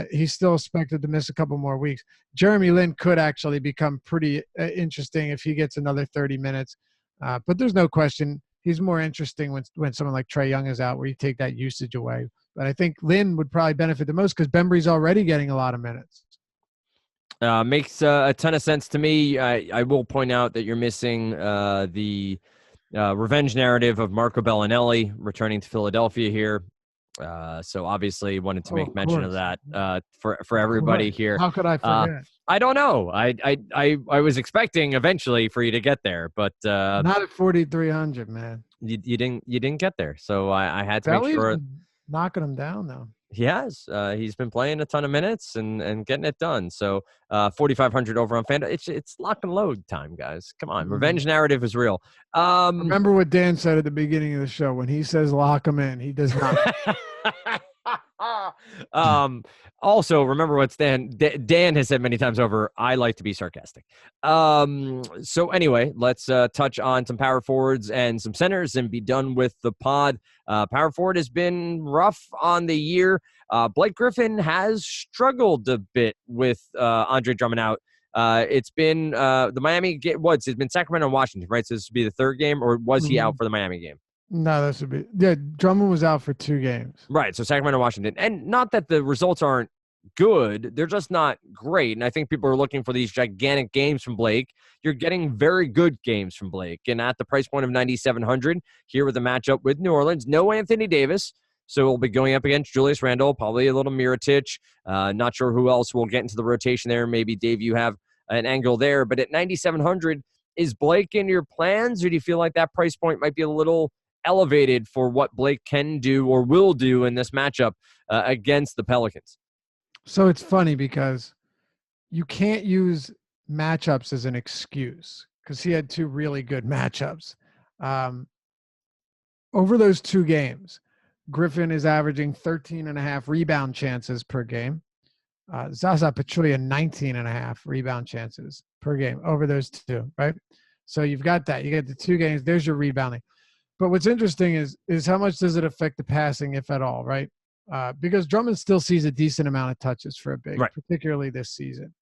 He's still expected to miss a couple more weeks. Jeremy Lin could actually become pretty interesting if he gets another 30 minutes. But there's no question he's more interesting when someone like Trae Young is out, where you take that usage away. But I think Lin would probably benefit the most because Bembry's already getting a lot of minutes. Makes a ton of sense to me. I will point out that you're missing the revenge narrative of Marco Bellinelli returning to Philadelphia here. So obviously wanted to make mention of that for everybody here. How could I forget? I don't know. I was expecting eventually for you to get there, but not at 4,300, man. You didn't get there. So I had to Belly's make sure. Knocking him down though. He has. He's been playing a ton of minutes and getting it done. So 4,500 over on FanDuel. It's lock and load time, guys. Come on, revenge narrative is real. Remember what Dan said at the beginning of the show when he says lock him in, he does not. Also, remember what Dan has said many times over. I like to be sarcastic. So anyway, let's touch on some power forwards and some centers and be done with the pod. Power forward has been rough on the year. Blake Griffin has struggled a bit with Andre Drummond out. It's been the Miami game. It's been Sacramento and Washington, right? So this would be the third game, or was he out for the Miami game? No, this would be Drummond was out for 2 games. Right. So Sacramento, Washington. And not that the results aren't good, they're just not great. And I think people are looking for these gigantic games from Blake. You're getting very good games from Blake. And at the price point of 9,700 here with the matchup with New Orleans, no Anthony Davis. So we'll be going up against Julius Randle, probably a little Mirotic. Not sure who else will get into the rotation there. Maybe, Dave, you have an angle there. But at 9,700, is Blake in your plans, or do you feel like that price point might be a little elevated for what Blake can do or will do in this matchup against the Pelicans? So it's funny because you can't use matchups as an excuse because he had 2 really good matchups. Over those 2 games, Griffin is averaging 13.5 rebound chances per game. Zaza Pachulia, 19.5 rebound chances per game over those 2, right? So you've got that. You get the 2 games. There's your rebounding. But what's interesting is how much does it affect the passing, if at all, right? Because Drummond still sees a decent amount of touches for a big, right, particularly this season.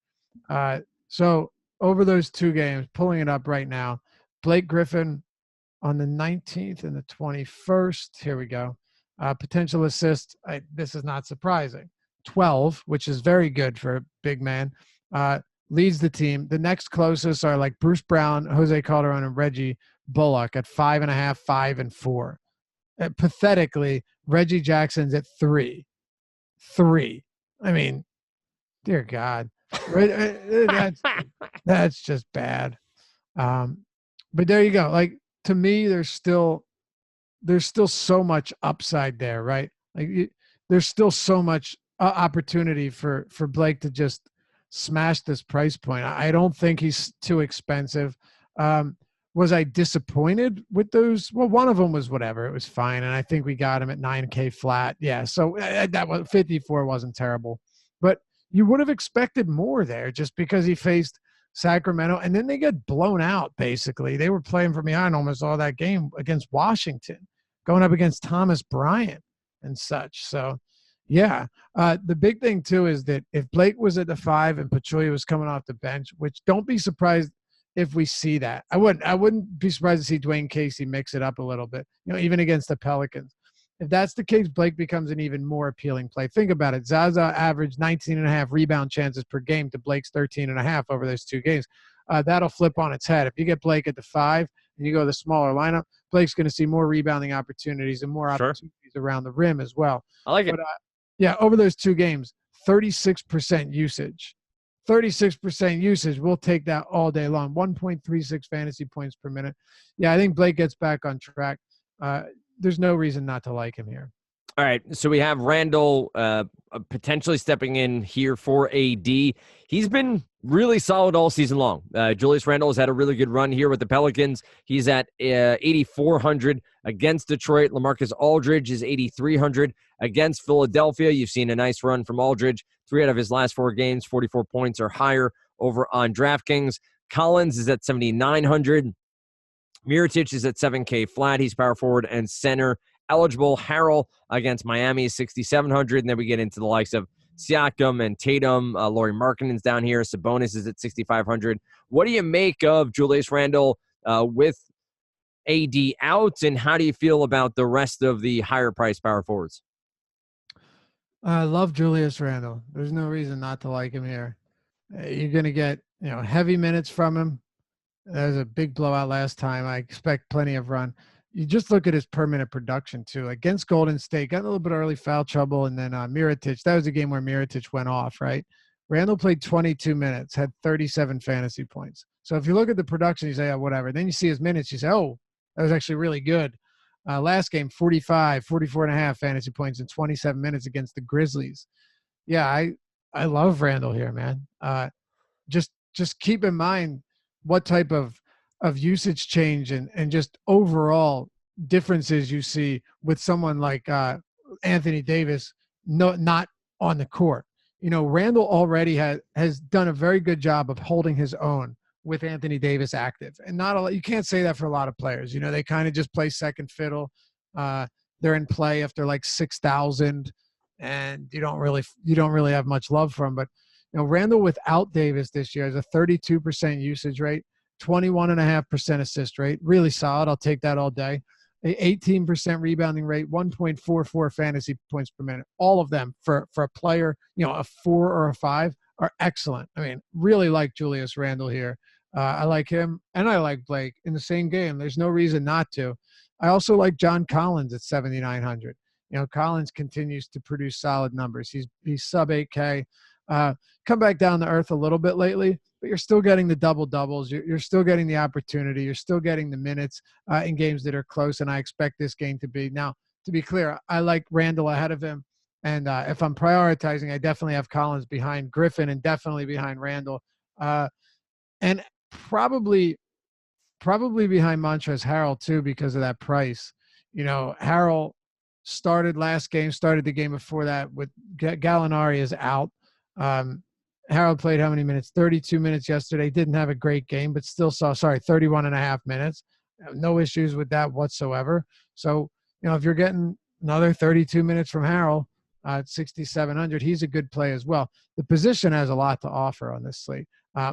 So over those 2 games, pulling it up right now, Blake Griffin on the 19th and the 21st. Here we go. Potential assist. This is not surprising. 12, which is very good for a big man. Leads the team. The next closest are like Bruce Brown, Jose Calderon, and Reggie Bullock at 5.5, 5, and 4. Pathetically, Reggie Jackson's at 3. I mean, dear God, that's just bad. But there you go. Like, to me, there's still so much upside there, right? Like, there's still so much opportunity for Blake to just smash this price point. I don't think he's too expensive. Was I disappointed with those? Well, one of them was whatever. It was fine. And I think we got him at 9K flat. Yeah. So that was 54 wasn't terrible, but you would have expected more there just because he faced Sacramento and then they get blown out. Basically, they were playing from behind almost all that game against Washington, going up against Thomas Bryant and such. So yeah. The big thing too is that if Blake was at the 5 and Pachulia was coming off the bench, which don't be surprised if we see that. I wouldn't be surprised to see Dwayne Casey mix it up a little bit, even against the Pelicans. If that's the case, Blake becomes an even more appealing play. Think about it. Zaza averaged 19.5 rebound chances per game to Blake's 13.5 over those 2 games. That'll flip on its head. If you get Blake at the 5 and you go the smaller lineup, Blake's going to see more rebounding opportunities and more opportunities around the rim as well. I like it. But, yeah, over those 2 games, 36% usage. 36% usage. We'll take that all day long. 1.36 fantasy points per minute. Yeah, I think Blake gets back on track. There's no reason not to like him here. All right, so we have Randle potentially stepping in here for AD. He's been really solid all season long. Julius Randle has had a really good run here with the Pelicans. He's at 8,400 against Detroit. LaMarcus Aldridge is 8,300 against Philadelphia. You've seen a nice run from Aldridge. 3 out of his last 4 games, 44 points or higher over on DraftKings. Collins is at 7,900. Mirotic is at 7K flat. He's power forward and center eligible. Harrell against Miami is 6,700. And then we get into the likes of Siakam and Tatum. Lauri Markkanen's down here. Sabonis is at 6,500. What do you make of Julius Randle with AD out, and how do you feel about the rest of the higher price power forwards? I love Julius Randle. There's no reason not to like him here. You're going to get heavy minutes from him. There was a big blowout last time. I expect plenty of run. You just look at his per minute production too. Against Golden State, got a little bit of early foul trouble, and then Mirotic. That was a game where Mirotic went off, right? Randle played 22 minutes, had 37 fantasy points. So if you look at the production, you say, oh, whatever. Then you see his minutes, you say, oh, that was actually really good. Last game, 44.5 fantasy points in 27 minutes against the Grizzlies. Yeah, I love Randle here, man. Just keep in mind what type of usage change and just overall differences you see with someone like Anthony Davis not on the court. Randle already has done a very good job of holding his own with Anthony Davis active. And you can't say that for a lot of players. They kind of just play second fiddle. They're in play after like 6,000 and you don't really have much love for him. But Randle without Davis this year has a 32% usage rate, 21.5% assist rate. Really solid. I'll take that all day. a 18% rebounding rate, 1.44 fantasy points per minute. All of them for a player, a 4 or a 5 are excellent. I mean, really like Julius Randle here. I like him, and I like Blake in the same game. There's no reason not to. I also like John Collins at 7,900. Collins continues to produce solid numbers. He's sub 8K. Come back down to earth a little bit lately, but you're still getting the double doubles. You're still getting the opportunity. You're still getting the minutes in games that are close, and I expect this game to be. Now, to be clear, I like Randall ahead of him, and if I'm prioritizing, I definitely have Collins behind Griffin and definitely behind Randall, and probably behind Montrezl Harrell too because of that price. Harrell started the game before that with Gallinari is out. Harold played how many minutes? 32 minutes yesterday. Didn't have a great game, but still 31 and a half minutes. No issues with that whatsoever. So, if you're getting another 32 minutes from Harold at 6,700, he's a good play as well. The position has a lot to offer on this slate.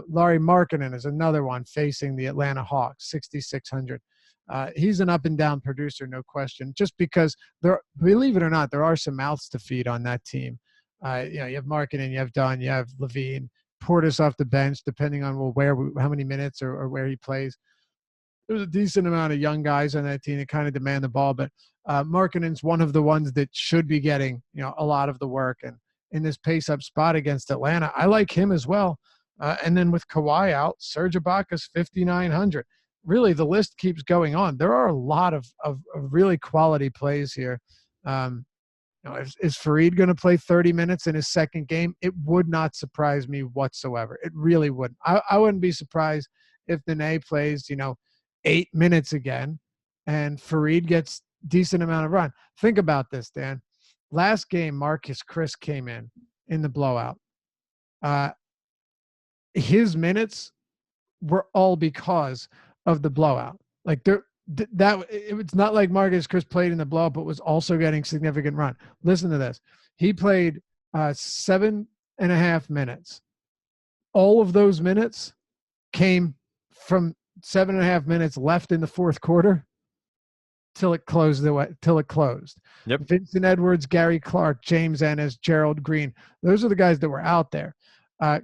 Lauri Markkanen is another one facing the Atlanta Hawks, 6,600. He's an up and down producer, no question, just because believe it or not, there are some mouths to feed on that team. You have Markkanen, you have Dunn, you have Levine, Portis off the bench, depending on how many minutes or where he plays. There's a decent amount of young guys on that team that kind of demand the ball, but Markkanen's one of the ones that should be getting a lot of the work. And in this pace-up spot against Atlanta, I like him as well. And then with Kawhi out, Serge Ibaka's 5,900. Really, the list keeps going on. There are a lot of really quality plays here. Is Fareed going to play 30 minutes in his second game? It would not surprise me whatsoever. It really wouldn't. I wouldn't be surprised if Nene plays, 8 minutes again and Fareed gets decent amount of run. Think about this, Dan. Last game, Marcus Chris came in the blowout. His minutes were all because of the blowout. Like it's not like Marcus Chris played in the blowout, but was also getting significant run. Listen to this. He played 7.5 minutes. All of those minutes came from 7.5 minutes left in the fourth quarter till it closed. Yep. Vincent Edwards, Gary Clark, James Ennis, Gerald Green. Those are the guys that were out there.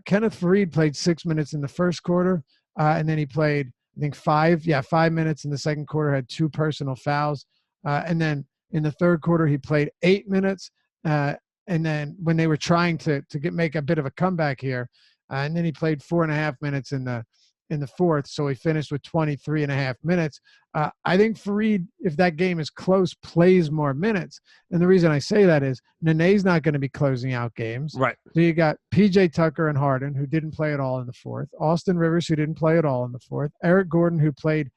Kenneth Fareed played 6 minutes in the first quarter, and then he played, I think 5 minutes in the second quarter, had 2 personal fouls. And then in the third quarter, he played 8 minutes. And then when they were trying to make a bit of a comeback here, and then he played 4.5 minutes in the fourth. So he finished with 23.5 minutes. I think Fareed, if that game is close, plays more minutes. And the reason I say that is Nene's not going to be closing out games. Right. So you got PJ Tucker and Harden, who didn't play at all in the fourth. Austin Rivers, who didn't play at all in the fourth. Eric Gordon, who played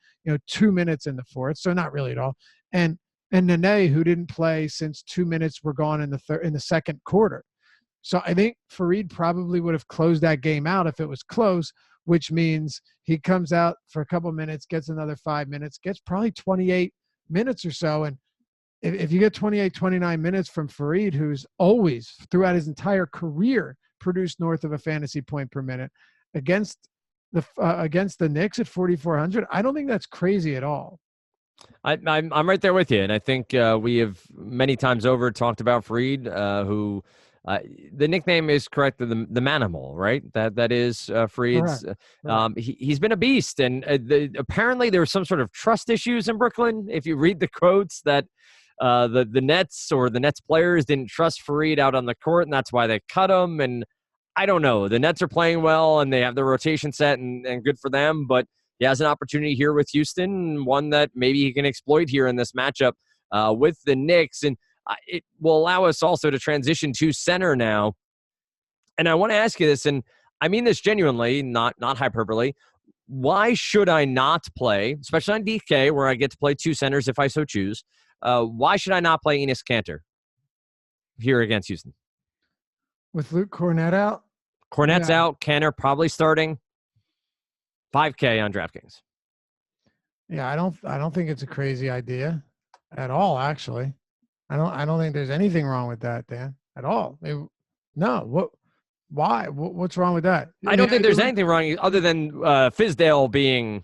2 minutes in the fourth, so not really at all. And Nene, who didn't play since 2 minutes were gone in the second quarter. So I think Fareed probably would have closed that game out if it was close, which means he comes out for a couple minutes, gets another 5 minutes, gets probably 28 minutes or so. And if you get 28, 29 minutes from Fareed, who's always, throughout his entire career, produced north of a fantasy point per minute, against the Knicks at 4,400, I don't think that's crazy at all. I'm right there with you. And I think we have many times over talked about Fareed, who – the nickname is correct, the Manimal, right? That is Fareed's. He's been a beast, and apparently there was some sort of trust issues in Brooklyn. If you read the quotes, that the Nets or the Nets players didn't trust Fareed out on the court, and that's why they cut him. And I don't know. The Nets are playing well, and they have their rotation set, and good for them. But he has an opportunity here with Houston, one that maybe he can exploit here in this matchup with the Knicks. And it will allow us also to transition to center now. And I want to ask you this, and I mean this genuinely, not hyperbole. Why should I not play, especially on DK, where I get to play 2 centers if I so choose, why should I not play Enes Kanter here against Houston? With Luke Cornett out? Cornett's out. Kanter probably starting. 5K on DraftKings. Yeah, I don't think it's a crazy idea at all, actually. I don't think there's anything wrong with that, Dan, at all. No. Why? What's wrong with that? I don't think there's anything wrong other than Fizdale being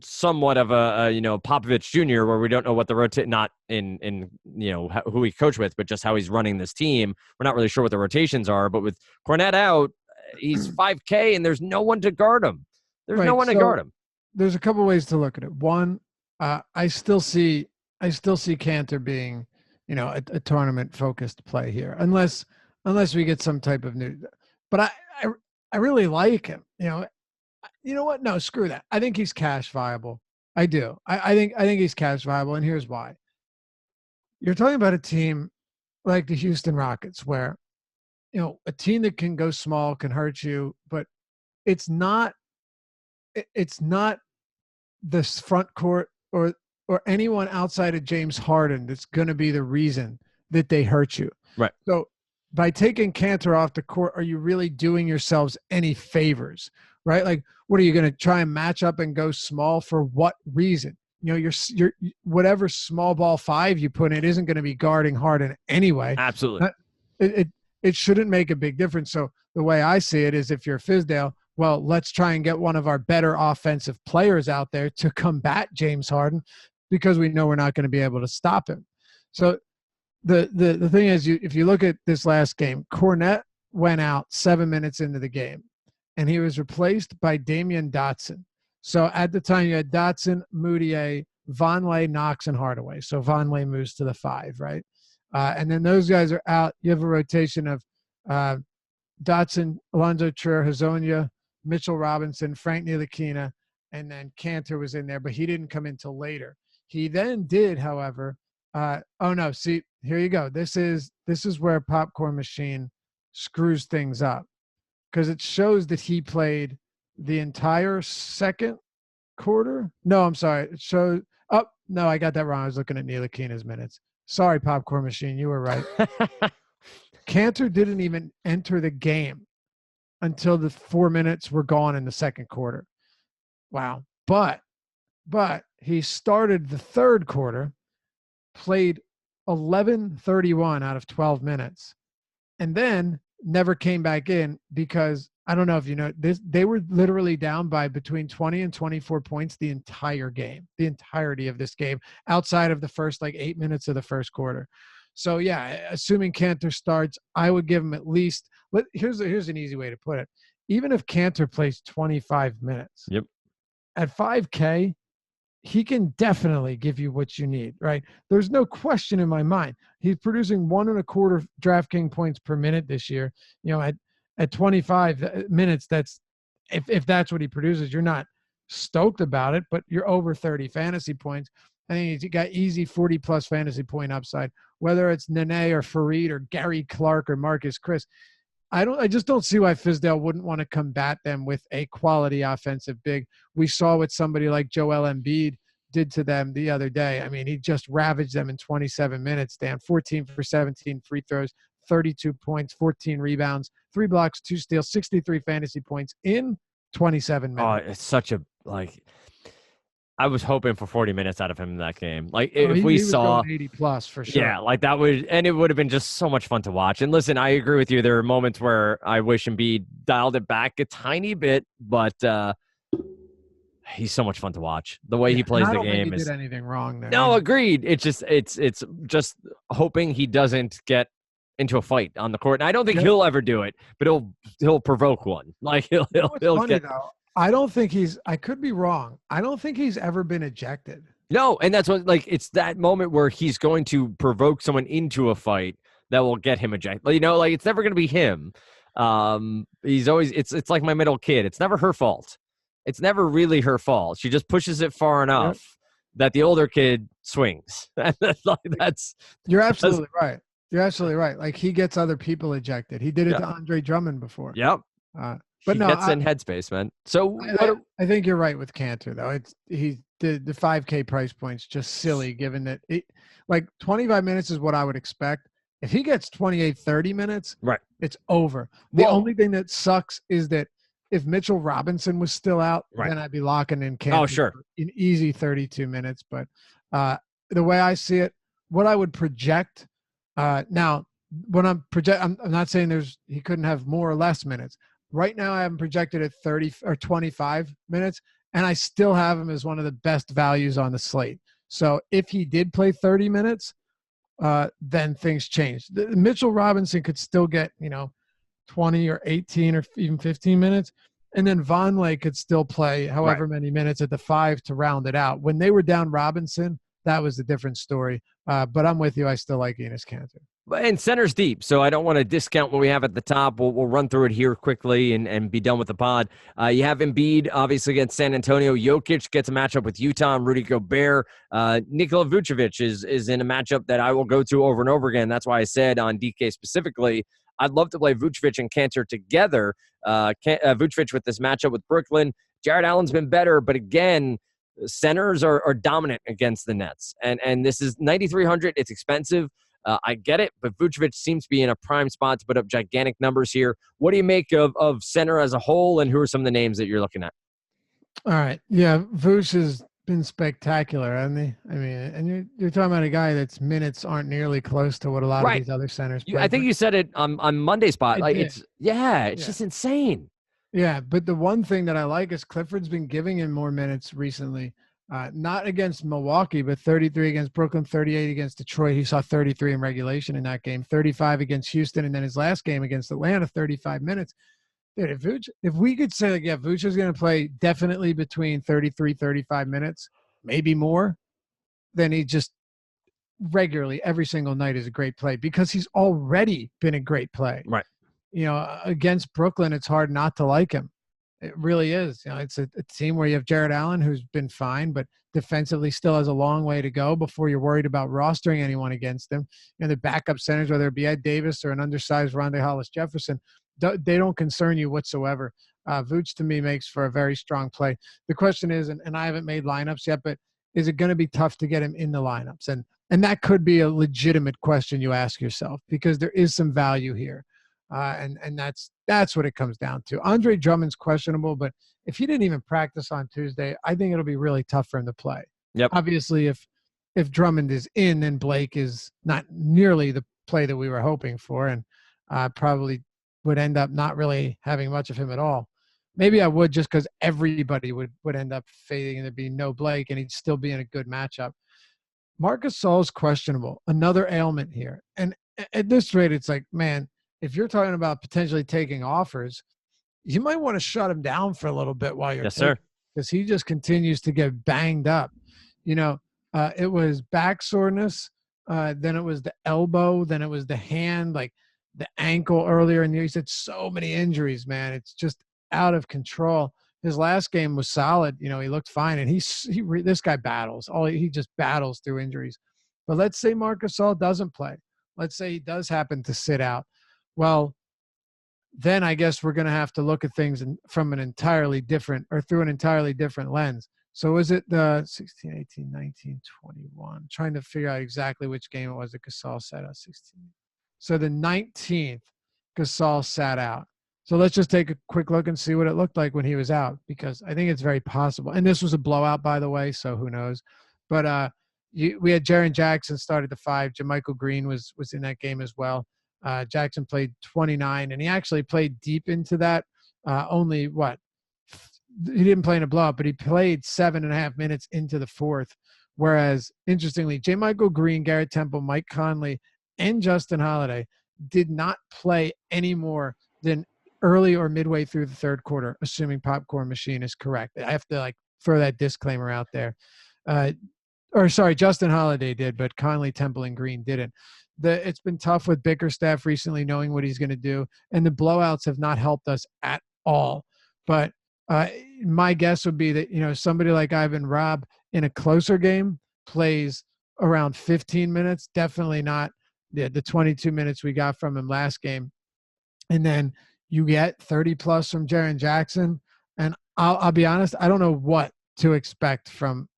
somewhat of a Popovich Jr., where we don't know what the rotate, not in who he coached with, but just how he's running this team. We're not really sure what the rotations are. But with Cornette out, he's 5K and there's no one to guard him. There's no one to guard him. There's a couple ways to look at it. One, I still see Cantor being, a tournament focused play here, unless we get some type of new. But I really like him. You know what? No, screw that. I think he's cash viable. I do. I think he's cash viable, and here's why. You're talking about a team like the Houston Rockets, where a team that can go small can hurt you, but it's not this front court or anyone outside of James Harden that's going to be the reason that they hurt you. Right. So by taking Cantor off the court, are you really doing yourselves any favors? Right? Like, what are you going to try and match up and go small for what reason? You're whatever small ball 5 you put in isn't going to be guarding Harden anyway. Absolutely. It shouldn't make a big difference. So the way I see it is, if you're Fizdale, well, let's try and get one of our better offensive players out there to combat James Harden, because we know we're not going to be able to stop him. So the thing is, if you look at this last game, Cornette went out 7 minutes into the game, and he was replaced by Damian Dotson. So at the time, you had Dotson, Moutier, Vonleh, Knox, and Hardaway. So Vonleh moves to the 5, right? And then those guys are out. You have a rotation of Dotson, Alonzo Trier, Hazonia, Mitchell Robinson, Frank Ntilikina, and then Cantor was in there, but he didn't come in till later. He then did, however, see, here you go. This is where Popcorn Machine screws things up, because it shows that he played the entire second quarter. No, I'm sorry. It shows no, I got that wrong. I was looking at Ntilikina's minutes. Sorry, Popcorn Machine. You were right. Cantor didn't even enter the game until the 4 minutes were gone in the second quarter. Wow. But he started the third quarter, played 11:31 out of 12 minutes, and then never came back in, because I don't know if you know this, they were literally down by between 20 and 24 points the entire game, the entirety of this game, outside of the first 8 minutes of the first quarter. So yeah, assuming Cantor starts, I would give him at least, here's an easy way to put it. Even if Cantor plays 25 minutes, yep, at 5K, he can definitely give you what you need, right? There's no question in my mind. He's producing 1.25 DraftKings points per minute this year. At 25 minutes, that's if that's what he produces, you're not stoked about it, but you're over 30 fantasy points. I think he's got easy 40+ fantasy point upside, whether it's Nene or Fareed or Gary Clark or Marcus Chris. I just don't see why Fizdale wouldn't want to combat them with a quality offensive big. We saw what somebody like Joel Embiid did to them the other day. I mean, he just ravaged them in 27 minutes, Dan. 14 for 17 free throws, 32 points, 14 rebounds, 3 blocks, 2 steals, 63 fantasy points in 27 minutes. Oh, it's such a I was hoping for 40 minutes out of him in that game. If we saw 80+ for sure. Yeah, it would have been just so much fun to watch. And listen, I agree with you. There are moments where I wish Embiid dialed it back a tiny bit, but he's so much fun to watch. The way he plays the game did anything wrong there. No, agreed. It's just hoping he doesn't get into a fight on the court. And I don't think he'll ever do it, but he'll provoke one. He'll funny, get. Though. I don't think I could be wrong. I don't think he's ever been ejected. No, and that's what, it's that moment where he's going to provoke someone into a fight that will get him ejected. It's never going to be him. He's always, it's like my middle kid. It's never her fault. It's never really her fault. She just pushes it far enough that the older kid swings. You're absolutely right. You're absolutely right. He gets other people ejected. He did it to Andre Drummond before. Yep. But he gets in headspace, man. So I think you're right with Cantor, though. The 5K price point's just silly, given that 25 minutes is what I would expect. If he gets 28, 30 minutes, right, it's over. The only thing that sucks is that if Mitchell Robinson was still out, then I'd be locking in Cantor. Oh, sure. In easy 32 minutes. But the way I see it, what I would project now, when I'm not saying he couldn't have more or less minutes. Right now, I have him projected at 30 or 25 minutes. and I still have him as one of the best values on the slate. So if he did play 30 minutes, then things change. Mitchell Robinson could still get, 20 or 18 or even 15 minutes. And then Vonleh could still play however many minutes at the 5 to round it out. When they were down Robinson, that was a different story. But I'm with you. I still like Enes Kanter. And center's deep, so I don't want to discount what we have at the top. We'll run through it here quickly and be done with the pod. You have Embiid, obviously, against San Antonio. Jokic gets a matchup with Utah and Rudy Gobert. Nikola Vucevic is in a matchup that I will go to over and over again. That's why I said on DK specifically, I'd love to play Vucevic and Kanter together. Vucevic with this matchup with Brooklyn. Jared Allen's been better, but again, centers are dominant against the Nets. And this is 9,300. It's expensive. I get it, but Vucevic seems to be in a prime spot to put up gigantic numbers here. What do you make of center as a whole, and who are some of the names that you're looking at? All right. Yeah, Vuce has been spectacular, hasn't he? I mean, and you're talking about a guy that's minutes aren't nearly close to what a lot of these other centers play. I think you said it on Monday's spot. It's it's just insane. Yeah, but the one thing that I like is Clifford's been giving him more minutes recently. Not against Milwaukee, but 33 against Brooklyn, 38 against Detroit. He saw 33 in regulation in that game, 35 against Houston, and then his last game against Atlanta, 35 minutes. Dude, if we could say, like, yeah, Vuce is going to play definitely between 33, 35 minutes, maybe more, then he just regularly every single night is a great play because he's already been a great play. Right. Against Brooklyn, it's hard not to like him. It really is. It's a team where you have Jared Allen, who's been fine, but defensively still has a long way to go before you're worried about rostering anyone against him. The backup centers, whether it be Ed Davis or an undersized Rondae Hollis-Jefferson, they don't concern you whatsoever. Vooch, to me, makes for a very strong play. The question is, and I haven't made lineups yet, but is it going to be tough to get him in the lineups? And that could be a legitimate question you ask yourself because there is some value here. And that's what it comes down to. Andre Drummond's questionable, but if he didn't even practice on Tuesday, I think it'll be really tough for him to play. Yep. Obviously, if Drummond is in, then Blake is not nearly the play that we were hoping for, and probably would end up not really having much of him at all. Maybe I would just because everybody would end up fading and there'd be no Blake, and he'd still be in a good matchup. Marc Gasol's questionable. Another ailment here. And at this rate, it's like, man, if you're talking about potentially taking offers, you might want to shut him down for a little bit while you're sir. Because he just continues to get banged up. It was back soreness, then it was the elbow, then it was the hand, like the ankle earlier in the year. He said so many injuries, man. It's just out of control. His last game was solid. He looked fine, and this guy battles. He just battles through injuries. But let's say Marc Gasol doesn't play. Let's say he does happen to sit out. Well, then I guess we're going to have to look at things from an entirely different or through an entirely different lens. So is it the 16, 18, 19, 21? Trying to figure out exactly which game it was that Gasol sat out 16. So the 19th, Gasol sat out. So let's just take a quick look and see what it looked like when he was out, because I think it's very possible. And this was a blowout, by the way, so who knows. But we had Jaren Jackson started the 5. JaMychal Green was in that game as well. Jackson played 29, and he actually played deep into that. He didn't play in a blowout, but he played 7.5 minutes into the 4th. Whereas, interestingly, JaMychal Green, Garrett Temple, Mike Conley, and Justin Holiday did not play any more than early or midway through the 3rd quarter, assuming Popcorn Machine is correct. I have to throw that disclaimer out there. Justin Holiday did, but Conley, Temple, and Green didn't. It's been tough with Bickerstaff recently, knowing what he's going to do, and the blowouts have not helped us at all. But my guess would be that somebody like Ivan Rabb in a closer game plays around 15 minutes. Definitely not the 22 minutes we got from him last game. And then you get 30 plus from Jaren Jackson, and I'll be honest, I don't know what to expect from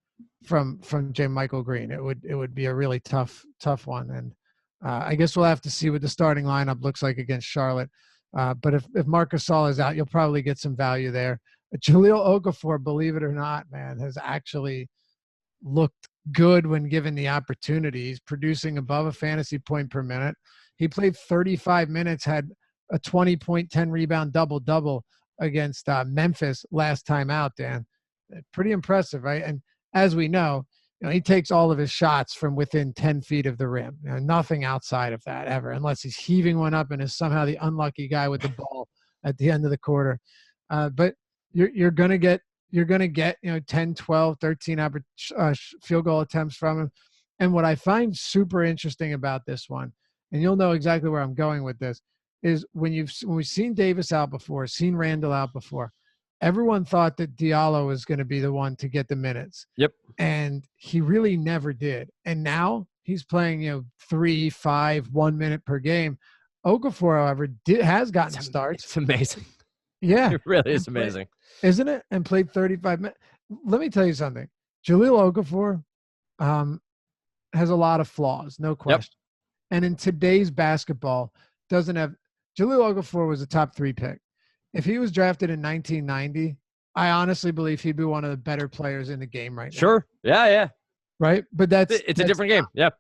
JaMychal Green. It would be a really tough one, and I guess we'll have to see what the starting lineup looks like against Charlotte. But if Marc Gasol is out, you'll probably get some value there. Jahlil Okafor, believe it or not, man, has actually looked good when given the opportunity. He's producing above a fantasy point per minute. He played 35 minutes, had a 20 point, 10 rebound double-double against Memphis last time out, Dan. Pretty impressive, right? And as we know, he takes all of his shots from within 10 feet of the rim. Nothing outside of that ever, unless he's heaving one up and is somehow the unlucky guy with the ball at the end of the quarter. But you're going to get 10, 12, 13 field goal attempts from him. And what I find super interesting about this one, and you'll know exactly where I'm going with this, is when we've seen Davis out before, seen Randall out before, everyone thought that Diallo was going to be the one to get the minutes. Yep. And he really never did. And now he's playing, 3, 5, 1 minute per game. Okafor, however, has gotten starts. It's amazing. Yeah. It really is amazing. Isn't it? And played 35 minutes. Let me tell you something. Jahlil Okafor has a lot of flaws, no question. Yep. And in today's basketball, doesn't have – Jahlil Okafor was a top 3 pick. If he was drafted in 1990, I honestly believe he'd be one of the better players in the game right now. Sure. Yeah. Right? But that's a different game. Yep.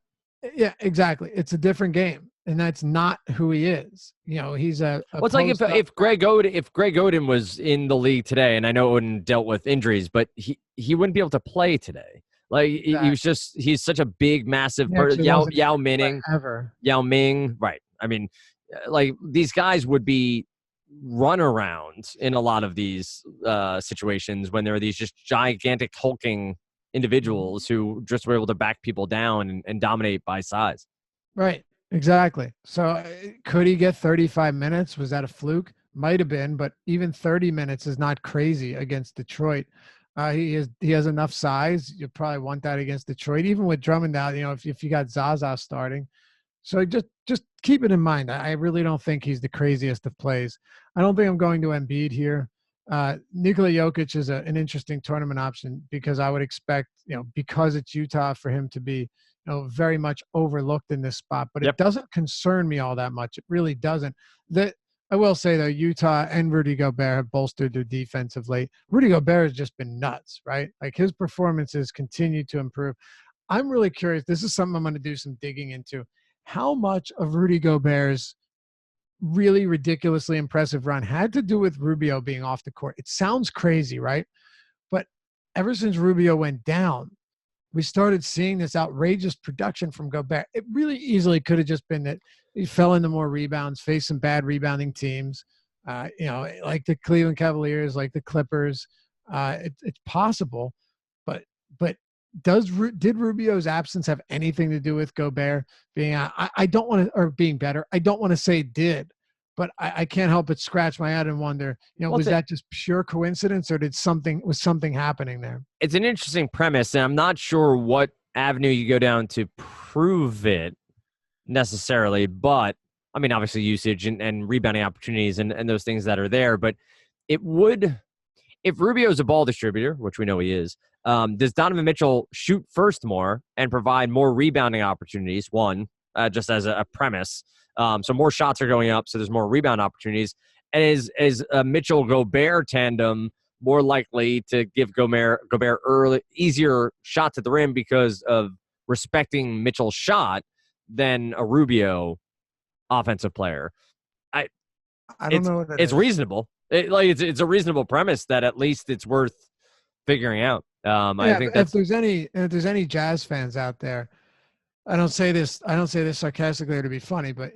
Yeah, exactly. It's a different game. And that's not who he is. He's a well, it's like if Greg Oden was in the league today, and I know Oden dealt with injuries, but he wouldn't be able to play today. Like exactly. He's such a big, massive person. Yao Ming, right. I mean, like these guys would be runarounds in a lot of these situations when there are these just gigantic hulking individuals who just were able to back people down and dominate by size. Right. Exactly. So could he get 35 minutes? Was that a fluke? Might have been, but even 30 minutes is not crazy against Detroit. He has enough size. You probably want that against Detroit, even with Drummond out, if you got Zaza starting. So just keep it in mind. I really don't think he's the craziest of plays. I don't think I'm going to Embiid here. Nikola Jokic is an interesting tournament option because I would expect, because it's Utah, for him to be very much overlooked in this spot. But It doesn't concern me all that much. It really doesn't. I will say, though, Utah and Rudy Gobert have bolstered their defense of late. Rudy Gobert has just been nuts, right? Like his performances continue to improve. I'm really curious. This is something I'm going to do some digging into. How much of Rudy Gobert's really ridiculously impressive run had to do with Rubio being off the court? It sounds crazy, right? But ever since Rubio went down, we started seeing this outrageous production from Gobert. It really easily could have just been that he fell into more rebounds, faced some bad rebounding teams, like the Cleveland Cavaliers, like the Clippers. It's possible, but did Rubio's absence have anything to do with Gobert being out? I don't want to, or being better. I don't want to say it did, but I can't help but scratch my head and wonder, was that just pure coincidence, or was something happening there? It's an interesting premise, and I'm not sure what avenue you go down to prove it necessarily, but I mean, obviously usage and rebounding opportunities and those things that are there, but it would, if Rubio's a ball distributor, which we know he is, does Donovan Mitchell shoot first more and provide more rebounding opportunities? One, just as a premise. So more shots are going up, so there's more rebound opportunities. And is a Mitchell-Gobert tandem more likely to give Gobert early, easier shots at the rim because of respecting Mitchell's shot than a Rubio offensive player? I don't know what that it's is. Reasonable. It's a reasonable premise that at least it's worth figuring out. I think if there's any Jazz fans out there, I don't say this sarcastically or to be funny, but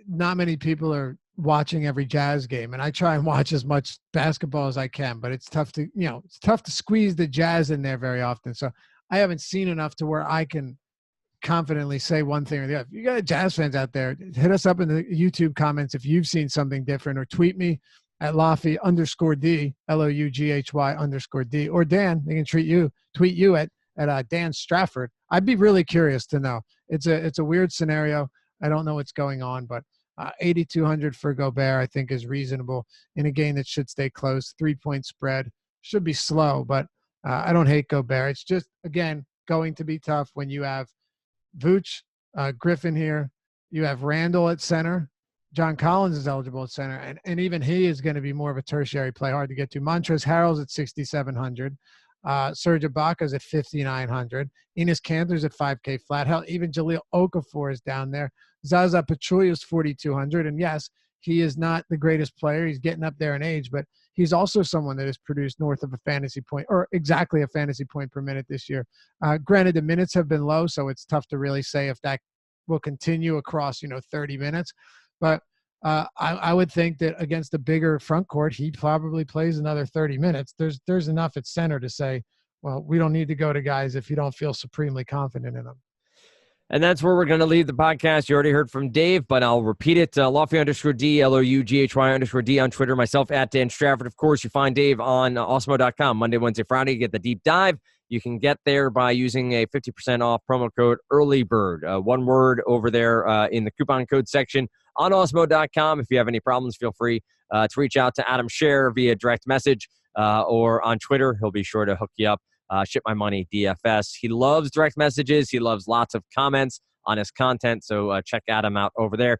not many people are watching every Jazz game, and I try and watch as much basketball as I can, but it's tough to squeeze the Jazz in there very often. So I haven't seen enough to where I can confidently say one thing or the other. If you got Jazz fans out there, hit us up in the YouTube comments if you've seen something different, or tweet me at Loughy_D, LOUGHY_D, or Dan. They can tweet you at Dan Strafford. I'd be really curious to know. It's a weird scenario. I don't know what's going on, but 8,200 for Gobert I think is reasonable in a game that should stay close. 3-point spread should be slow, but I don't hate Gobert. It's just, again, going to be tough when you have Vooch, Griffin here. You have Randall at center. John Collins is eligible at center, and even he is going to be more of a tertiary play, hard to get to. Montrezl Harrell's at 6,700. Serge Ibaka's at 5,900. Enes Kanter's at 5K flat. Hell, even Jahlil Okafor is down there. Zaza Pachulia's 4,200. And yes, he is not the greatest player. He's getting up there in age, but he's also someone that has produced north of a fantasy point or exactly a fantasy point per minute this year. Granted, the minutes have been low, so it's tough to really say if that will continue across 30 minutes. But I would think that against a bigger front court, he probably plays another 30 minutes. There's enough at center to say, well, we don't need to go to guys if you don't feel supremely confident in them. And that's where we're going to leave the podcast. You already heard from Dave, but I'll repeat it. Lofty_D, LOUGHY_D on Twitter. Myself at Dan Strafford. Of course, you find Dave on Awesemo.com Monday, Wednesday, Friday. You get the deep dive. You can get there by using a 50% off promo code EARLYBIRD. One word over there in the coupon code section on Awesemo.com. If you have any problems, feel free to reach out to Adam Scher via direct message or on Twitter. He'll be sure to hook you up. Ship My Money DFS. He loves direct messages. He loves lots of comments on his content. So check Adam out over there.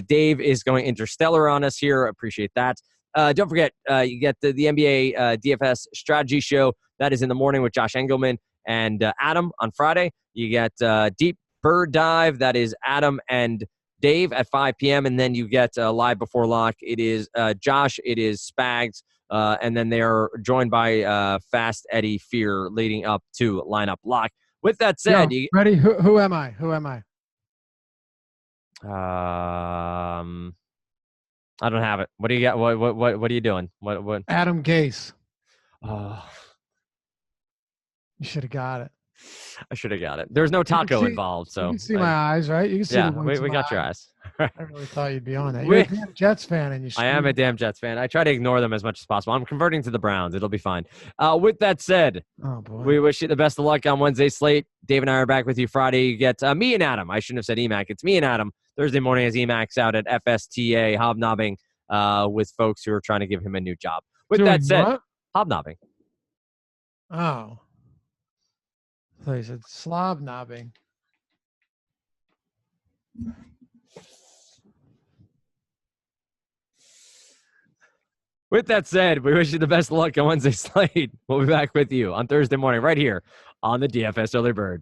Dave is going interstellar on us here. Appreciate that. Don't forget, you get the NBA DFS strategy show. That is in the morning with Josh Engelman and Adam on Friday. You get Deep Bird Dive. That is Adam and Dave at 5 p.m. And then you get Live Before Lock. It is Josh. It is Spags. And then they are joined by Fast Eddie Fear leading up to lineup lock. With that said, ready? Who am I? Who am I? I don't have it. What do you got? What are you doing? What? Adam Gase. Oh, you should have got it. I should have got it. There's no taco involved, so you can see my eyes, right? You can see. Yeah, we got your eyes. I really thought you'd be on that. You're a damn Jets fan, and I am a damn Jets fan. I try to ignore them as much as possible. I'm converting to the Browns. It'll be fine. With that said, oh boy, we wish you the best of luck on Wednesday's slate. Dave and I are back with you Friday. You get me and Adam. I shouldn't have said EMAC. It's me and Adam. Thursday morning as EMAC's out at FSTA hobnobbing with folks who are trying to give him a new job. With that said, hobnobbing. Oh. So he said slob knobbing. With that said, we wish you the best of luck on Wednesday slate. We'll be back with you on Thursday morning right here on the DFS Early Bird.